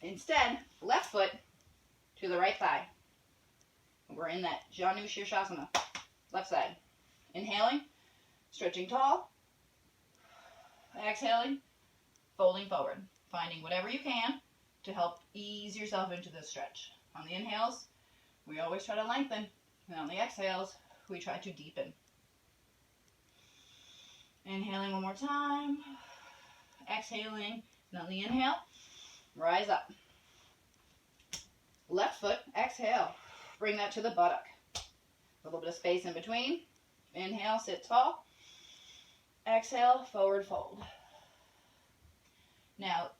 Instead, left foot to the right thigh. We're in that Janu Shirshasana, left side. Inhaling, stretching tall. Exhaling, folding forward. Finding whatever you can to help ease yourself into this stretch. On the inhales, we always try to lengthen. And on the exhales, we try to deepen. Inhaling one more time. Exhaling. And on the inhale, rise up. Left foot, exhale. Bring that to the buttock. A little bit of space in between. Inhale, sit tall. Exhale, forward fold. Now,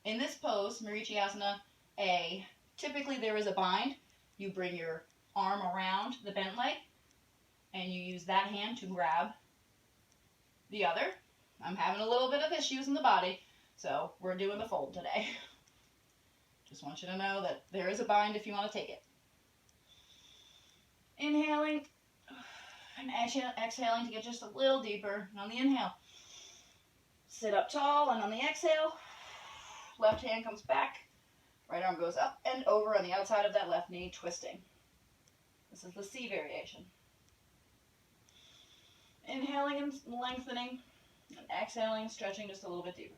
in this pose, Marichiyasana A, typically there is a bind. You bring your arm around the bent leg, and you use that hand to grab the other. I'm having a little bit of issues in the body, so we're doing the fold today. Just want you to know that there is a bind if you want to take it. Inhaling and exhaling to get just a little deeper. And on the inhale, sit up tall, and on the exhale, left hand comes back, right arm goes up and over on the outside of that left knee, twisting. This is the C variation. Inhaling and lengthening, and exhaling and stretching just a little bit deeper.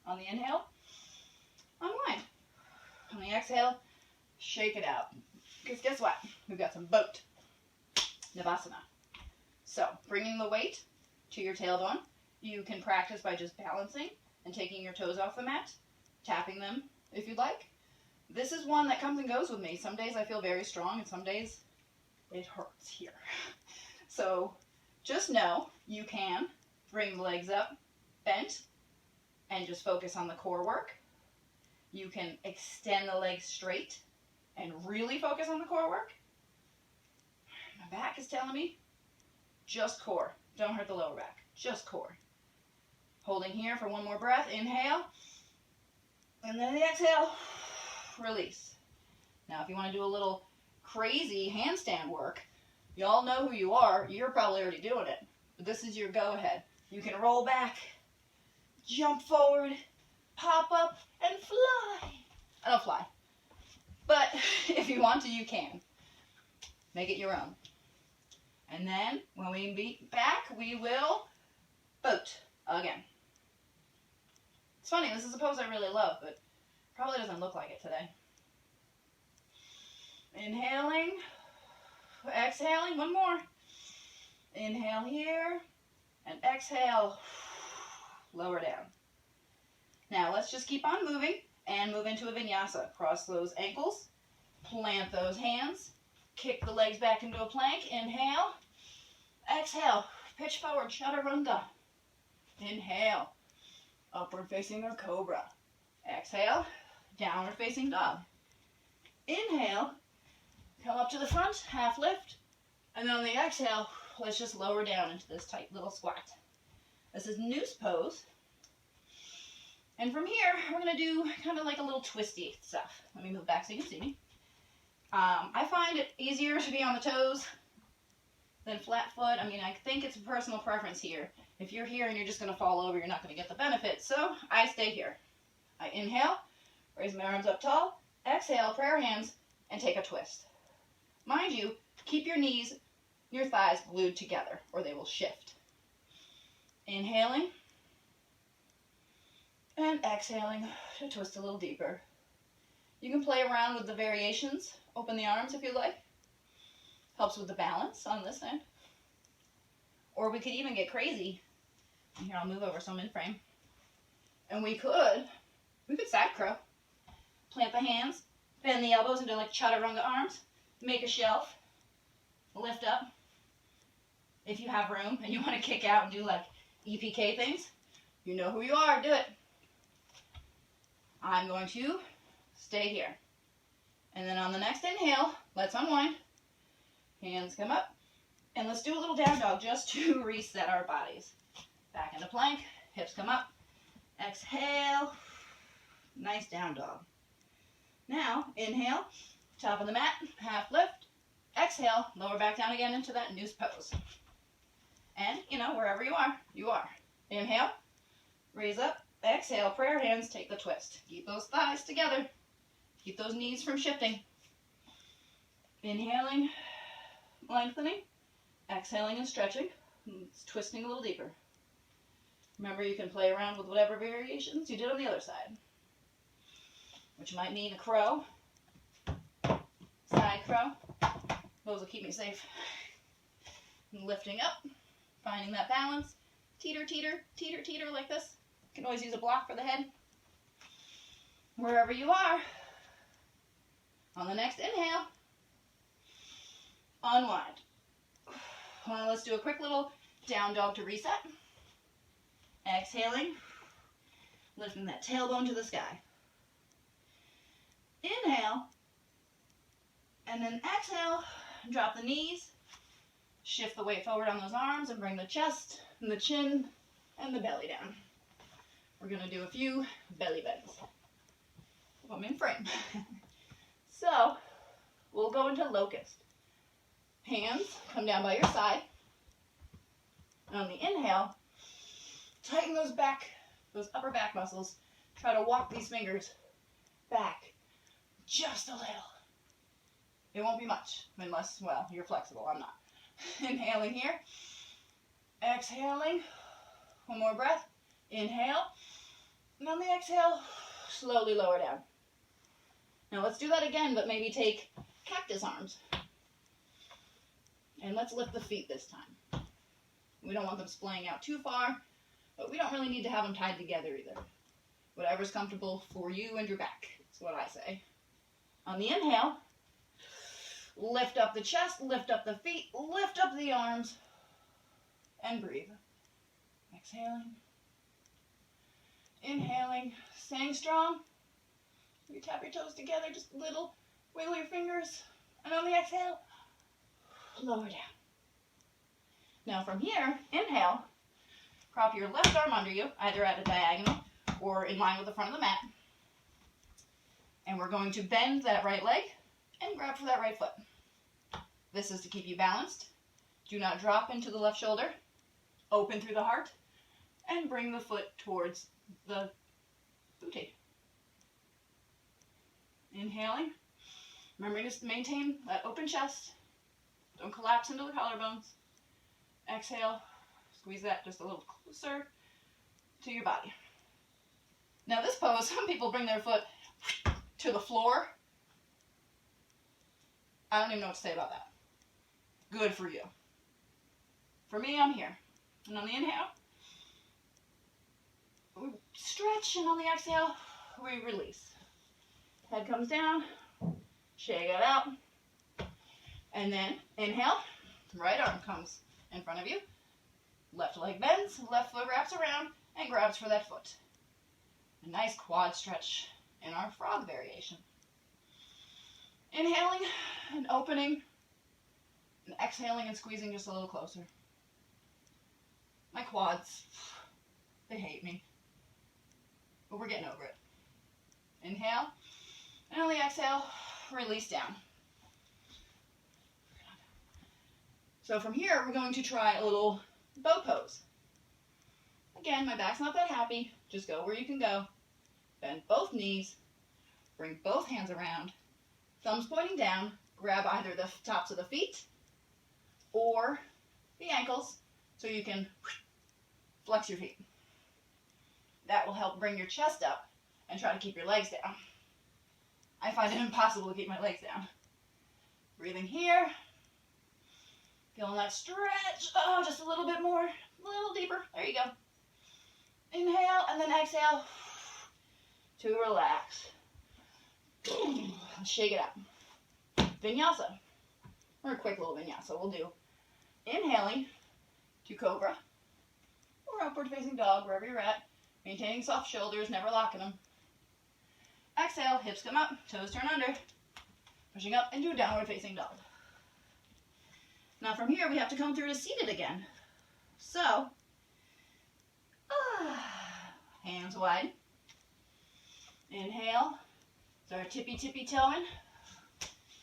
On the inhale, unwind. On the exhale, shake it out. Because guess what? We've got some boat Navasana. So, bringing the weight to your tailbone, you can practice by just balancing and taking your toes off the mat, tapping them if you'd like. This is one that comes and goes with me. Some days I feel very strong, and some days it hurts here. So, just know you can bring the legs up, bent, and just focus on the core work. You can extend the legs straight and really focus on the core work. My back is telling me, just core. Don't hurt the lower back, just core. Holding here for one more breath. Inhale. And then the exhale, release. Now, if you want to do a little crazy handstand work, you all know who you are. You're probably already doing it. But this is your go-ahead. You can roll back, jump forward, pop up, and fly. I don't fly. But if you want to, you can. Make it your own. And then, when we be back, we will boat again. It's funny, this is a pose I really love, but probably doesn't look like it today. Inhaling, exhaling, one more. Inhale here, and exhale, lower down. Now, let's just keep on moving and move into a vinyasa. Cross those ankles, plant those hands, kick the legs back into a plank. Inhale, exhale, pitch forward, chaturanga. Inhale, upward facing or cobra. Exhale, downward facing dog. Inhale, come up to the front, half lift, and then on the exhale, let's just lower down into this tight little squat. This is noose pose. And from here, we're going to do kind of like a little twisty stuff. Let me move back so you can see me. I find it easier to be on the toes than flat foot. I mean, I think it's a personal preference here. If you're here and you're just going to fall over, you're not going to get the benefit. So I stay here. I inhale, raise my arms up tall, exhale, prayer hands, and take a twist. Mind you, keep your knees, your thighs glued together, or they will shift. Inhaling, and exhaling to twist a little deeper. You can play around with the variations. Open the arms if you like. Helps with the balance on this end. Or we could even get crazy And here, I'll move over so I'm in frame. And we could side crow. Plant the hands, bend the elbows into like chaturanga arms, make a shelf, lift up. If you have room and you want to kick out and do like EPK things, you know who you are, do it. I'm going to stay here. And then on the next inhale, let's unwind. Hands come up. And let's do a little down dog just to reset our bodies. Back into plank, hips come up. Exhale, nice down dog. Now, inhale, top of the mat, half lift. Exhale, lower back down again into that noose pose. And, wherever you are. Inhale, raise up. Exhale, prayer hands, take the twist. Keep those thighs together. Keep those knees from shifting. Inhaling, lengthening. Exhaling and stretching. Twisting a little deeper. Remember, you can play around with whatever variations you did on the other side. Which might mean a crow, side crow. Those will keep me safe. And lifting up, finding that balance. Teeter, teeter, teeter, teeter like this. You can always use a block for the head. Wherever you are. On the next inhale, unwind. Well, let's do a quick little down dog to reset. Exhaling, lifting that tailbone to the sky. Inhale, and then exhale, drop the knees, shift the weight forward on those arms, and bring the chest, and the chin, and the belly down. We're going to do a few belly bends. I'm in frame. So, we'll go into locust. Hands come down by your side. And on the inhale, tighten those upper back muscles. Try to walk these fingers back just a little. It won't be much unless, well, you're flexible. I'm not. Inhaling here. Exhaling. One more breath. Inhale. And on the exhale, slowly lower down. Now let's do that again, but maybe take cactus arms. And let's lift the feet this time. We don't want them splaying out too far, but we don't really need to have them tied together either. Whatever's comfortable for you and your back, is what I say. On the inhale, lift up the chest, lift up the feet, lift up the arms, and breathe. Exhaling. Inhaling, staying strong. You tap your toes together, just a little. Wiggle your fingers. And on the exhale, lower down. Now from here, inhale. Prop your left arm under you, either at a diagonal or in line with the front of the mat. And we're going to bend that right leg and grab for that right foot. This is to keep you balanced. Do not drop into the left shoulder. Open through the heart. And bring the foot towards the booty. Inhaling. Remember to maintain that open chest. Don't collapse into the collarbones. Exhale. Squeeze that just a little closer to your body. Now this pose, some people bring their foot to the floor. I don't even know what to say about that. Good for you. For me, I'm here. And on the inhale, we stretch, and on the exhale, we release. Head comes down, shake it out, and then inhale, right arm comes in front of you, left leg bends, left foot wraps around, and grabs for that foot. A nice quad stretch in our frog variation. Inhaling and opening, and exhaling and squeezing just a little closer. My quads, they hate me, but we're getting over it. Inhale, and on the exhale, release down. So from here, we're going to try a little bow pose. Again, my back's not that happy. Just go where you can go. Bend both knees. Bring both hands around. Thumbs pointing down. Grab either the tops of the feet or the ankles so you can flex your feet. That will help bring your chest up and try to keep your legs down. I find it impossible to keep my legs down. Breathing here. Feeling that stretch. Oh, just a little bit more. A little deeper. There you go. Inhale and then exhale to relax. Shake it out. Vinyasa, or a quick little vinyasa. We'll do inhaling to cobra or upward facing dog, wherever you're at. Maintaining soft shoulders, never locking them. Exhale, hips come up, toes turn under. Pushing up into a downward facing dog. Now from here, we have to come through to seated again. So, hands wide. Inhale, start tippy toeing.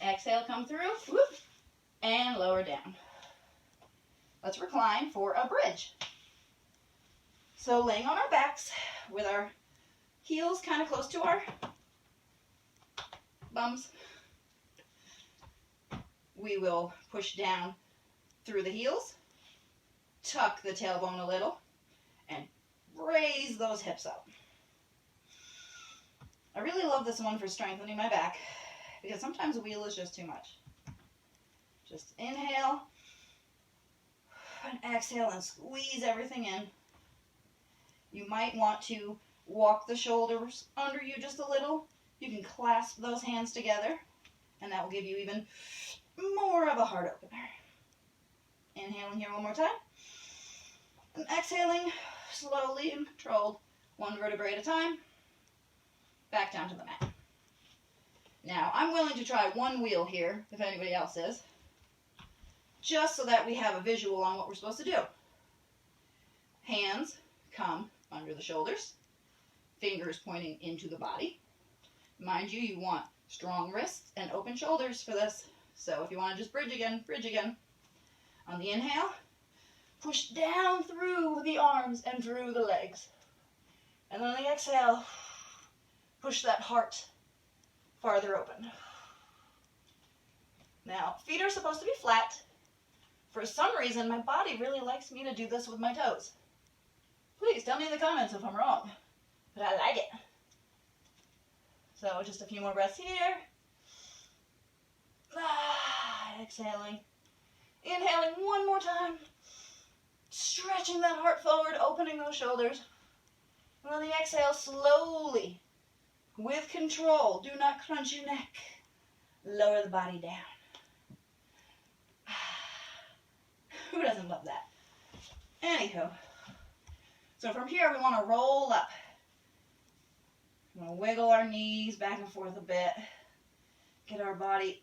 Exhale, come through, whoop, and lower down. Let's recline for a bridge. So laying on our backs with our heels kind of close to our bums, we will push down through the heels, tuck the tailbone a little, and raise those hips up. I really love this one for strengthening my back because sometimes a wheel is just too much. Just inhale and exhale and squeeze everything in. You might want to walk the shoulders under you just a little. You can clasp those hands together, and that will give you even more of a heart opener. Inhaling here one more time. And exhaling slowly and controlled, one vertebrae at a time, back down to the mat. Now, I'm willing to try one wheel here, if anybody else is, just so that we have a visual on what we're supposed to do. Hands come under the shoulders, fingers pointing into the body. Mind you, you want strong wrists and open shoulders for this. So if you want to just bridge again, bridge again. On the inhale, push down through the arms and through the legs. And then on the exhale, push that heart farther open. Now, feet are supposed to be flat. For some reason, my body really likes me to do this with my toes. Please tell me in the comments if I'm wrong, but I like it. So just a few more breaths here. Exhaling. Inhaling one more time. Stretching that heart forward, opening those shoulders. And on the exhale, slowly, with control, do not crunch your neck. Lower the body down. Who doesn't love that? Anywho, so from here we want to roll up. We want to wiggle our knees back and forth a bit. Get our body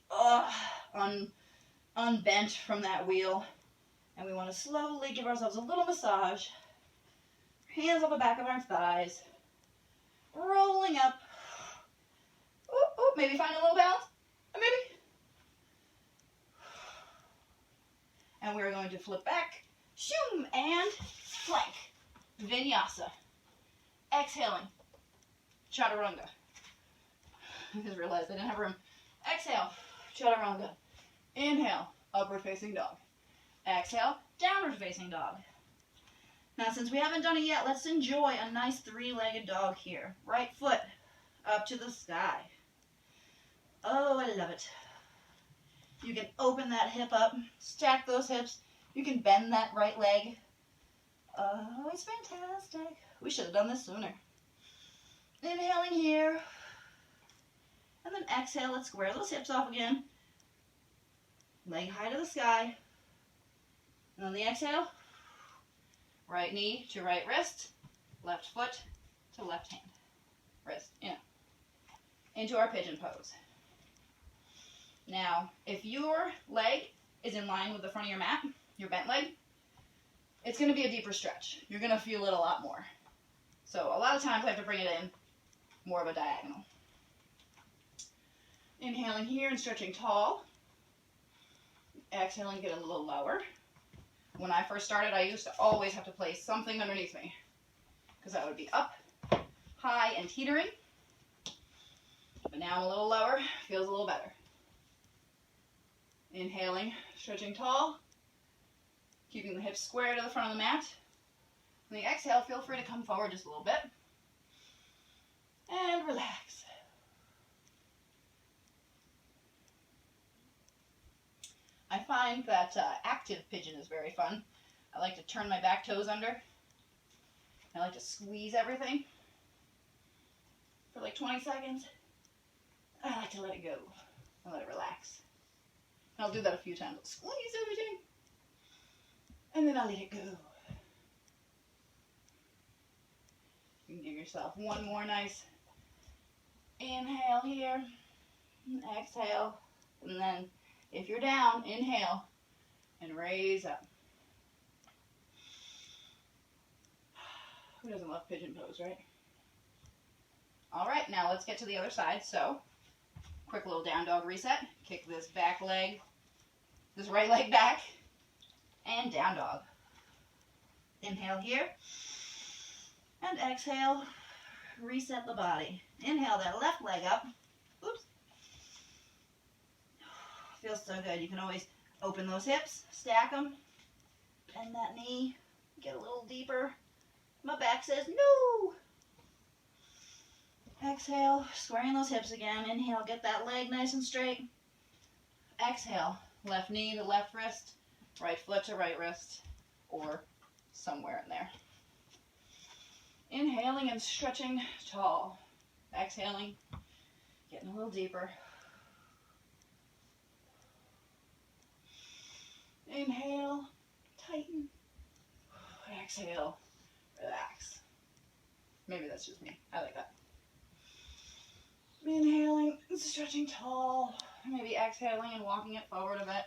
unbent from that wheel. And we want to slowly give ourselves a little massage. Hands on the back of our thighs. Rolling up. Ooh, ooh, maybe find a little balance. Maybe. And we're going to flip back. Shoom, and plank. Vinyasa. Exhaling. Chaturanga. I just realized I didn't have room. Exhale. Chaturanga. Inhale. Upward facing dog. Exhale. Downward facing dog. Now, since we haven't done it yet, let's enjoy a nice three-legged dog here. Right foot up to the sky. Oh, I love it. You can open that hip up, stack those hips. You can bend that right leg. Oh, it's fantastic. We should have done this sooner. Inhaling here. And then exhale, let's square those hips off again. Leg high to the sky. And on the exhale, right knee to right wrist, left foot to left hand. Wrist, into our pigeon pose. Now, if your leg is in line with the front of your mat, your bent leg, it's going to be a deeper stretch. You're going to feel it a lot more. So a lot of times I have to bring it in more of a diagonal. Inhaling here and stretching tall. Exhaling, get a little lower. When I first started, I used to always have to place something underneath me because I would be up, high, and teetering. But now I'm a little lower, feels a little better. Inhaling, stretching tall, keeping the hips square to the front of the mat. On the exhale, feel free to come forward just a little bit. And relax. I find that active pigeon is very fun. I like to turn my back toes under I like to squeeze everything for like 20 seconds. I like to let it go and let it relax. I'll do that a few times. I'll squeeze everything, and then I'll let it go. You can give yourself one more nice inhale here, and exhale, and then if you're down, inhale and raise up. Who doesn't love pigeon pose, right? All right, now let's get to the other side. So, quick little down dog reset. Kick this back leg, this right leg back, and down dog. Inhale here, and exhale, reset the body. Inhale that left leg up. Oops. Feels so good. You can always open those hips, stack them, bend that knee, get a little deeper. My back says no. Exhale, squaring those hips again. Inhale, get that leg nice and straight. Exhale, left knee to left wrist, right foot to right wrist, or somewhere in there. Inhaling and stretching tall. Exhaling, getting a little deeper. Inhale, tighten. Exhale, relax. Maybe that's just me. I like that. Inhaling and stretching tall. Maybe exhaling and walking it forward a bit.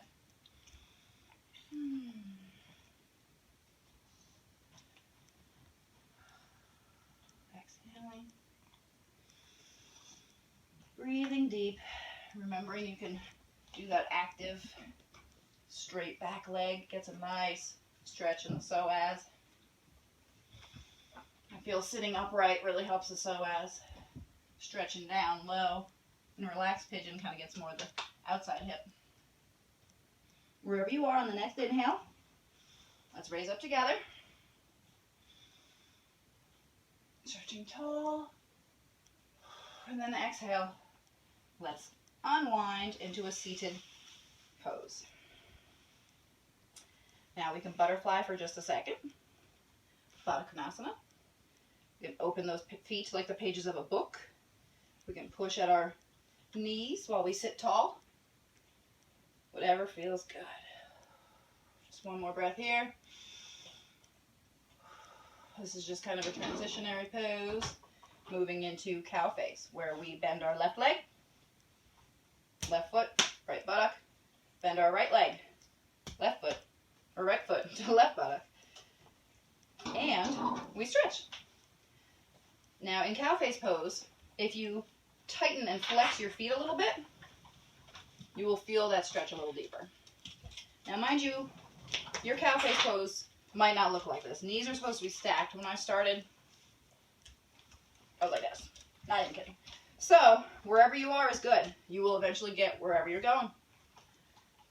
Exhaling. Breathing deep. Remembering you can do that active straight back leg. Gets a nice stretch in the psoas. I feel sitting upright really helps the psoas. Stretching down low. And relaxed pigeon kind of gets more of the outside hip. Wherever you are on the next inhale, let's raise up together. Stretching tall. And then exhale. Let's unwind into a seated pose. Now we can butterfly for just a second. Baddha Konasana. We can open those feet like the pages of a book. We can push at our knees while we sit tall. Whatever feels good. Just one more breath here. This is just kind of a transitionary pose. Moving into cow face, where we bend our left leg, left foot, right buttock. Bend our right leg, left foot, or right foot to left buttock. And we stretch. Now in cow face pose, if you tighten and flex your feet a little bit, you will feel that stretch a little deeper. Now mind you, your cow face pose might not look like this. Knees are supposed to be stacked. When I started, I was like this. Not even kidding. So, wherever you are is good. You will eventually get wherever you're going.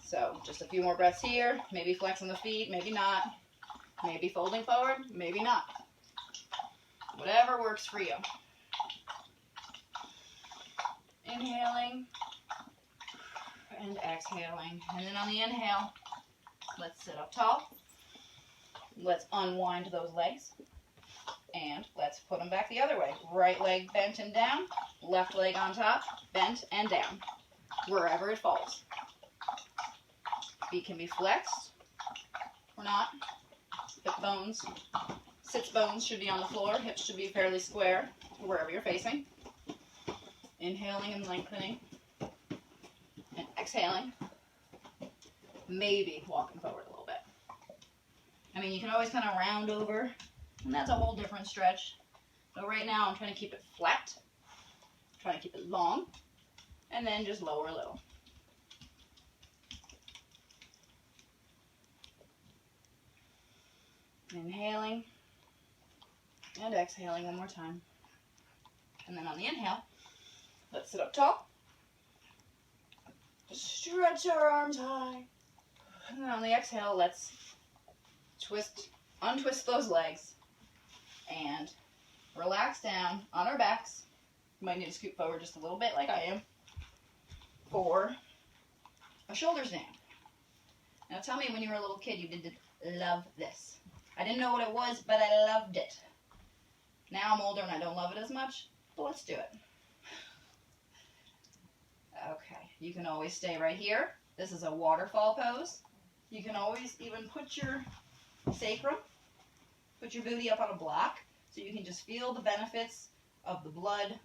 So, just a few more breaths here. Maybe flexing the feet, maybe not. Maybe folding forward, maybe not. Whatever works for you. Inhaling and exhaling. And then on the inhale, let's sit up tall. Let's unwind those legs. And let's put them back the other way. Right leg bent and down. Left leg on top, bent and down. Wherever it falls. Feet can be flexed or not. Hip bones, sits bones should be on the floor. Hips should be fairly square wherever you're facing. Inhaling and lengthening. And exhaling. Maybe walking forward a little bit. I mean, you can always kind of round over, and that's a whole different stretch. So right now I'm trying to keep it flat, trying to keep it long, and then just lower a little. Inhaling and exhaling one more time. And then on the inhale, let's sit up tall. Stretch our arms high. And then on the exhale, let's untwist those legs and relax down on our backs. You might need to scoot forward just a little bit like I am for a shoulder stand. Now tell me when you were a little kid you did love this. I didn't know what it was, but I loved it. Now I'm older and I don't love it as much, but let's do it. Okay, you can always stay right here. This is a waterfall pose. You can always even put your sacrum, put your booty up on a block, so you can just feel the benefits of the blood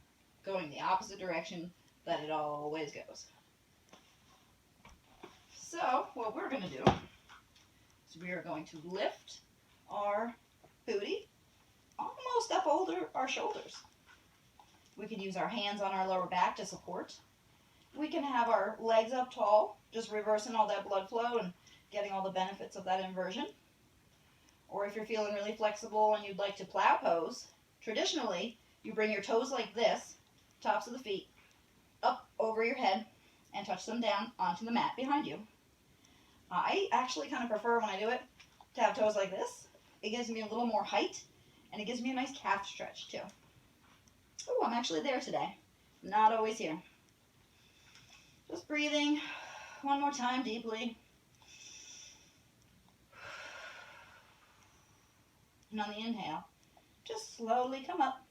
going the opposite direction that it always goes. So what we're going to do is we are going to lift our booty almost up over our shoulders. We can use our hands on our lower back to support. We can have our legs up tall, just reversing all that blood flow and getting all the benefits of that inversion. Or if you're feeling really flexible and you'd like to plow pose, traditionally you bring your toes like this, tops of the feet, up over your head and touch them down onto the mat behind you. I actually kind of prefer when I do it to have toes like this. It gives me a little more height and it gives me a nice calf stretch too. Oh, I'm actually there today. I'm not always here. Just breathing one more time deeply. And on the inhale, just slowly come up.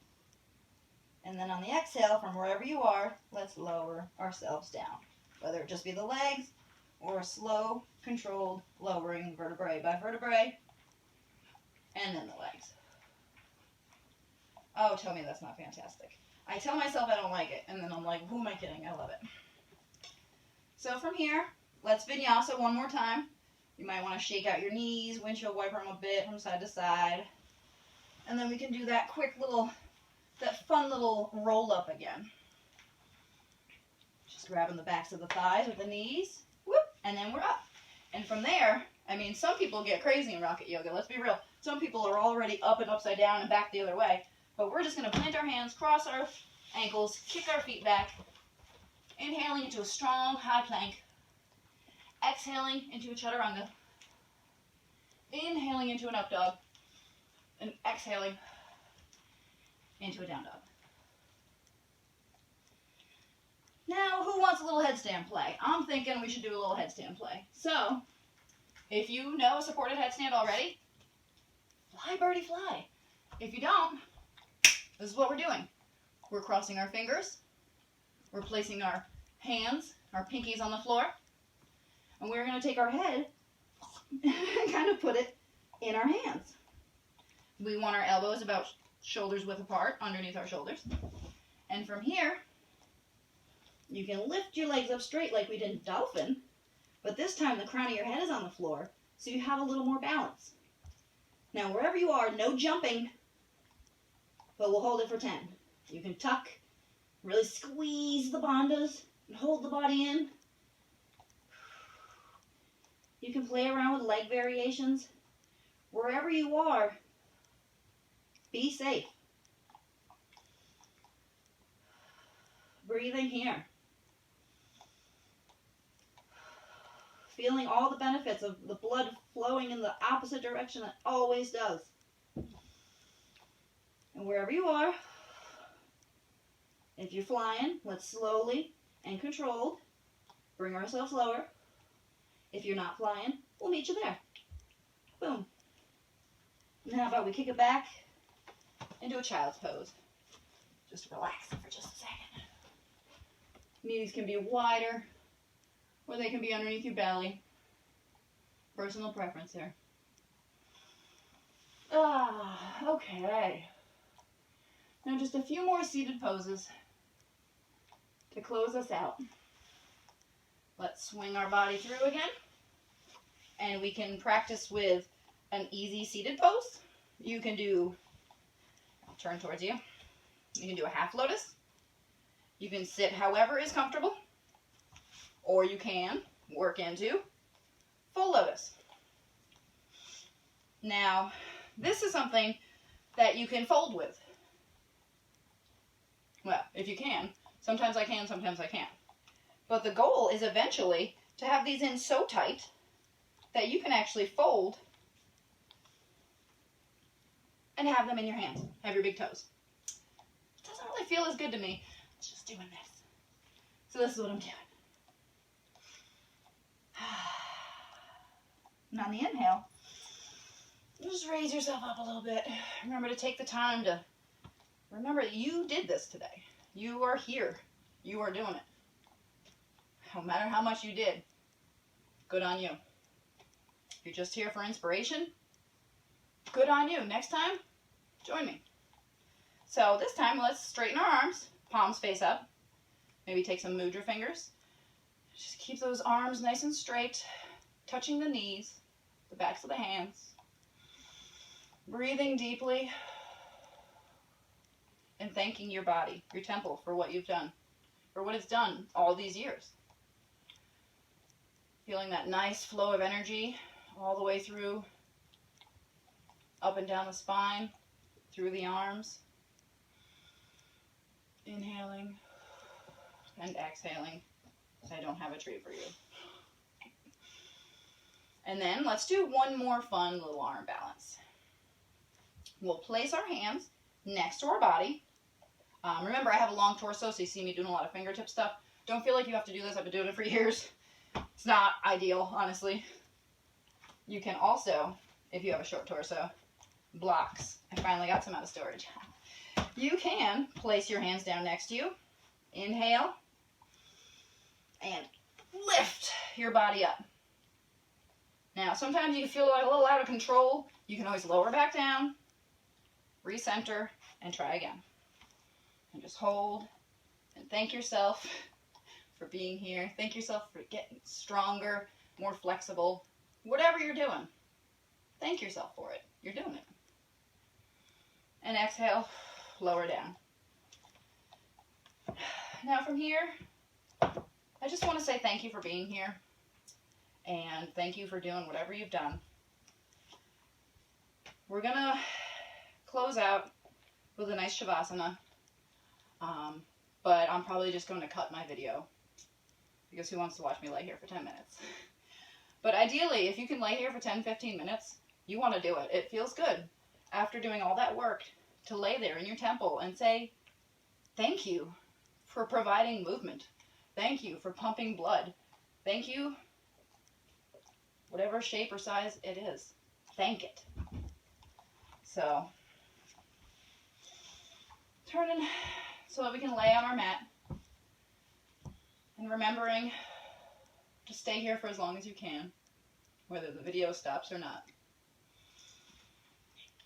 And then on the exhale, from wherever you are, let's lower ourselves down. Whether it just be the legs or a slow, controlled lowering vertebrae by vertebrae. And then the legs. Oh, tell me that's not fantastic. I tell myself I don't like it, and then I'm like, who am I kidding? I love it. So from here, let's vinyasa one more time. You might want to shake out your knees, windshield wiper them a bit from side to side. And then we can do that quick little, that fun little roll up again. Just grabbing the backs of the thighs with the knees. Whoop, and then we're up. And from there, I mean, some people get crazy in rocket yoga. Let's be real. Some people are already up and upside down and back the other way. But we're just going to plant our hands, cross our ankles, kick our feet back. Inhaling into a strong high plank. Exhaling into a chaturanga. Inhaling into an up dog. And exhaling into a down dog. Now, who wants a little headstand play? I'm thinking we should do a little headstand play. So, if you know a supported headstand already, fly birdie fly. If you don't, this is what we're doing. We're crossing our fingers. We're placing our hands, our pinkies on the floor. And we're going to take our head and kind of put it in our hands. We want our elbows about shoulders width apart underneath our shoulders. And from here, you can lift your legs up straight like we did in dolphin, but this time the crown of your head is on the floor, so you have a little more balance. Now, wherever you are, no jumping, but we'll hold it for 10. You can tuck, really squeeze the bandhas, and hold the body in. You can play around with leg variations. Wherever you are, be safe. Breathing here. Feeling all the benefits of the blood flowing in the opposite direction it always does. And wherever you are, if you're flying, let's slowly and controlled bring ourselves lower. If you're not flying, we'll meet you there. Boom. And how about we kick it back into a child's pose. Just relax for just a second. Knees can be wider, or they can be underneath your belly. Personal preference there. Okay. Now just a few more seated poses to close us out. Let's swing our body through again. And we can practice with an easy seated pose. You can do, I'll turn towards you. You can do a half lotus. You can sit however is comfortable. Or you can work into full lotus. Now, this is something that you can fold with. Well, if you can. Sometimes I can, sometimes I can't. But the goal is eventually to have these in so tight that you can actually fold and have them in your hands. Have your big toes. It doesn't really feel as good to me. It's just doing this. So this is what I'm doing. And on the inhale, just raise yourself up a little bit. Remember to take the time to Remember that you did this today. You are here. You are doing it. No matter how much you did, good on you. If you're just here for inspiration, good on you. Next time, join me. So this time, let's straighten our arms, palms face up. Maybe take some mudra fingers. Just keep those arms nice and straight, touching the knees, the backs of the hands. Breathing deeply and thanking your body, your temple, for what you've done, for what it's done all these years. Feeling that nice flow of energy all the way through, up and down the spine, through the arms. Inhaling and exhaling. I don't have a treat for you. And then let's do one more fun little arm balance. We'll place our hands next to our body. Remember, I have a long torso, so you see me doing a lot of fingertip stuff. Don't feel like you have to do this. I've been doing it for years. It's not ideal, honestly. You can also, if you have a short torso, blocks. I finally got some out of storage. You can place your hands down next to you. Inhale. And lift your body up. Now, sometimes you can feel like a little out of control. You can always lower back down, recenter, and try again. And just hold and thank yourself for being here. Thank yourself for getting stronger, more flexible. Whatever you're doing, thank yourself for it. You're doing it. And exhale, lower down. Now from here, I just want to say thank you for being here. And thank you for doing whatever you've done. We're going to close out with a nice Shavasana. But I'm probably just going to cut my video, because who wants to watch me lay here for 10 minutes? But ideally, if you can lay here for 10-15 minutes, you want to do it. It feels good after doing all that work to lay there in your temple and say, thank you for providing movement. Thank you for pumping blood. Thank you, whatever shape or size it is. Thank it. So, turning so that we can lay on our mat. And remembering to stay here for as long as you can, whether the video stops or not.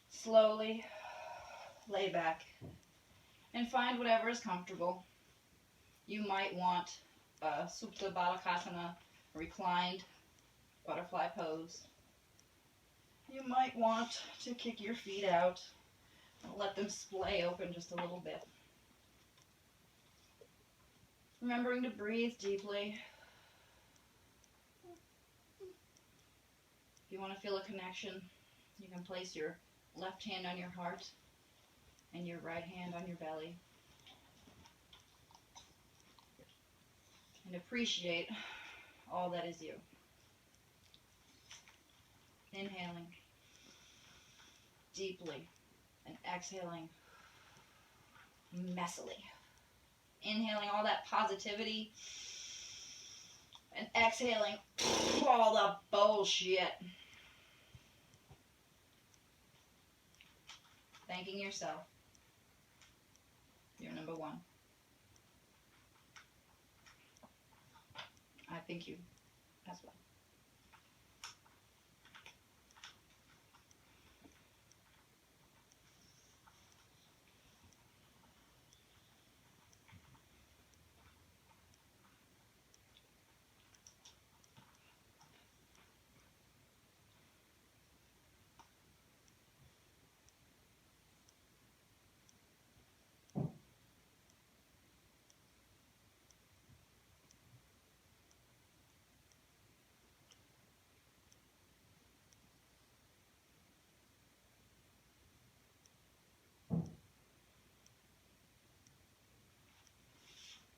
Slowly lay back and find whatever is comfortable. You might want a Supta Baddha, reclined butterfly pose. You might want to kick your feet out and let them splay open just a little bit. Remembering to breathe deeply. If you want to feel a connection, you can place your left hand on your heart and your right hand on your belly. And appreciate all that is you. Inhaling deeply and exhaling messily. Inhaling all that positivity and exhaling all the bullshit. Thanking yourself. You're number one. I thank you as well.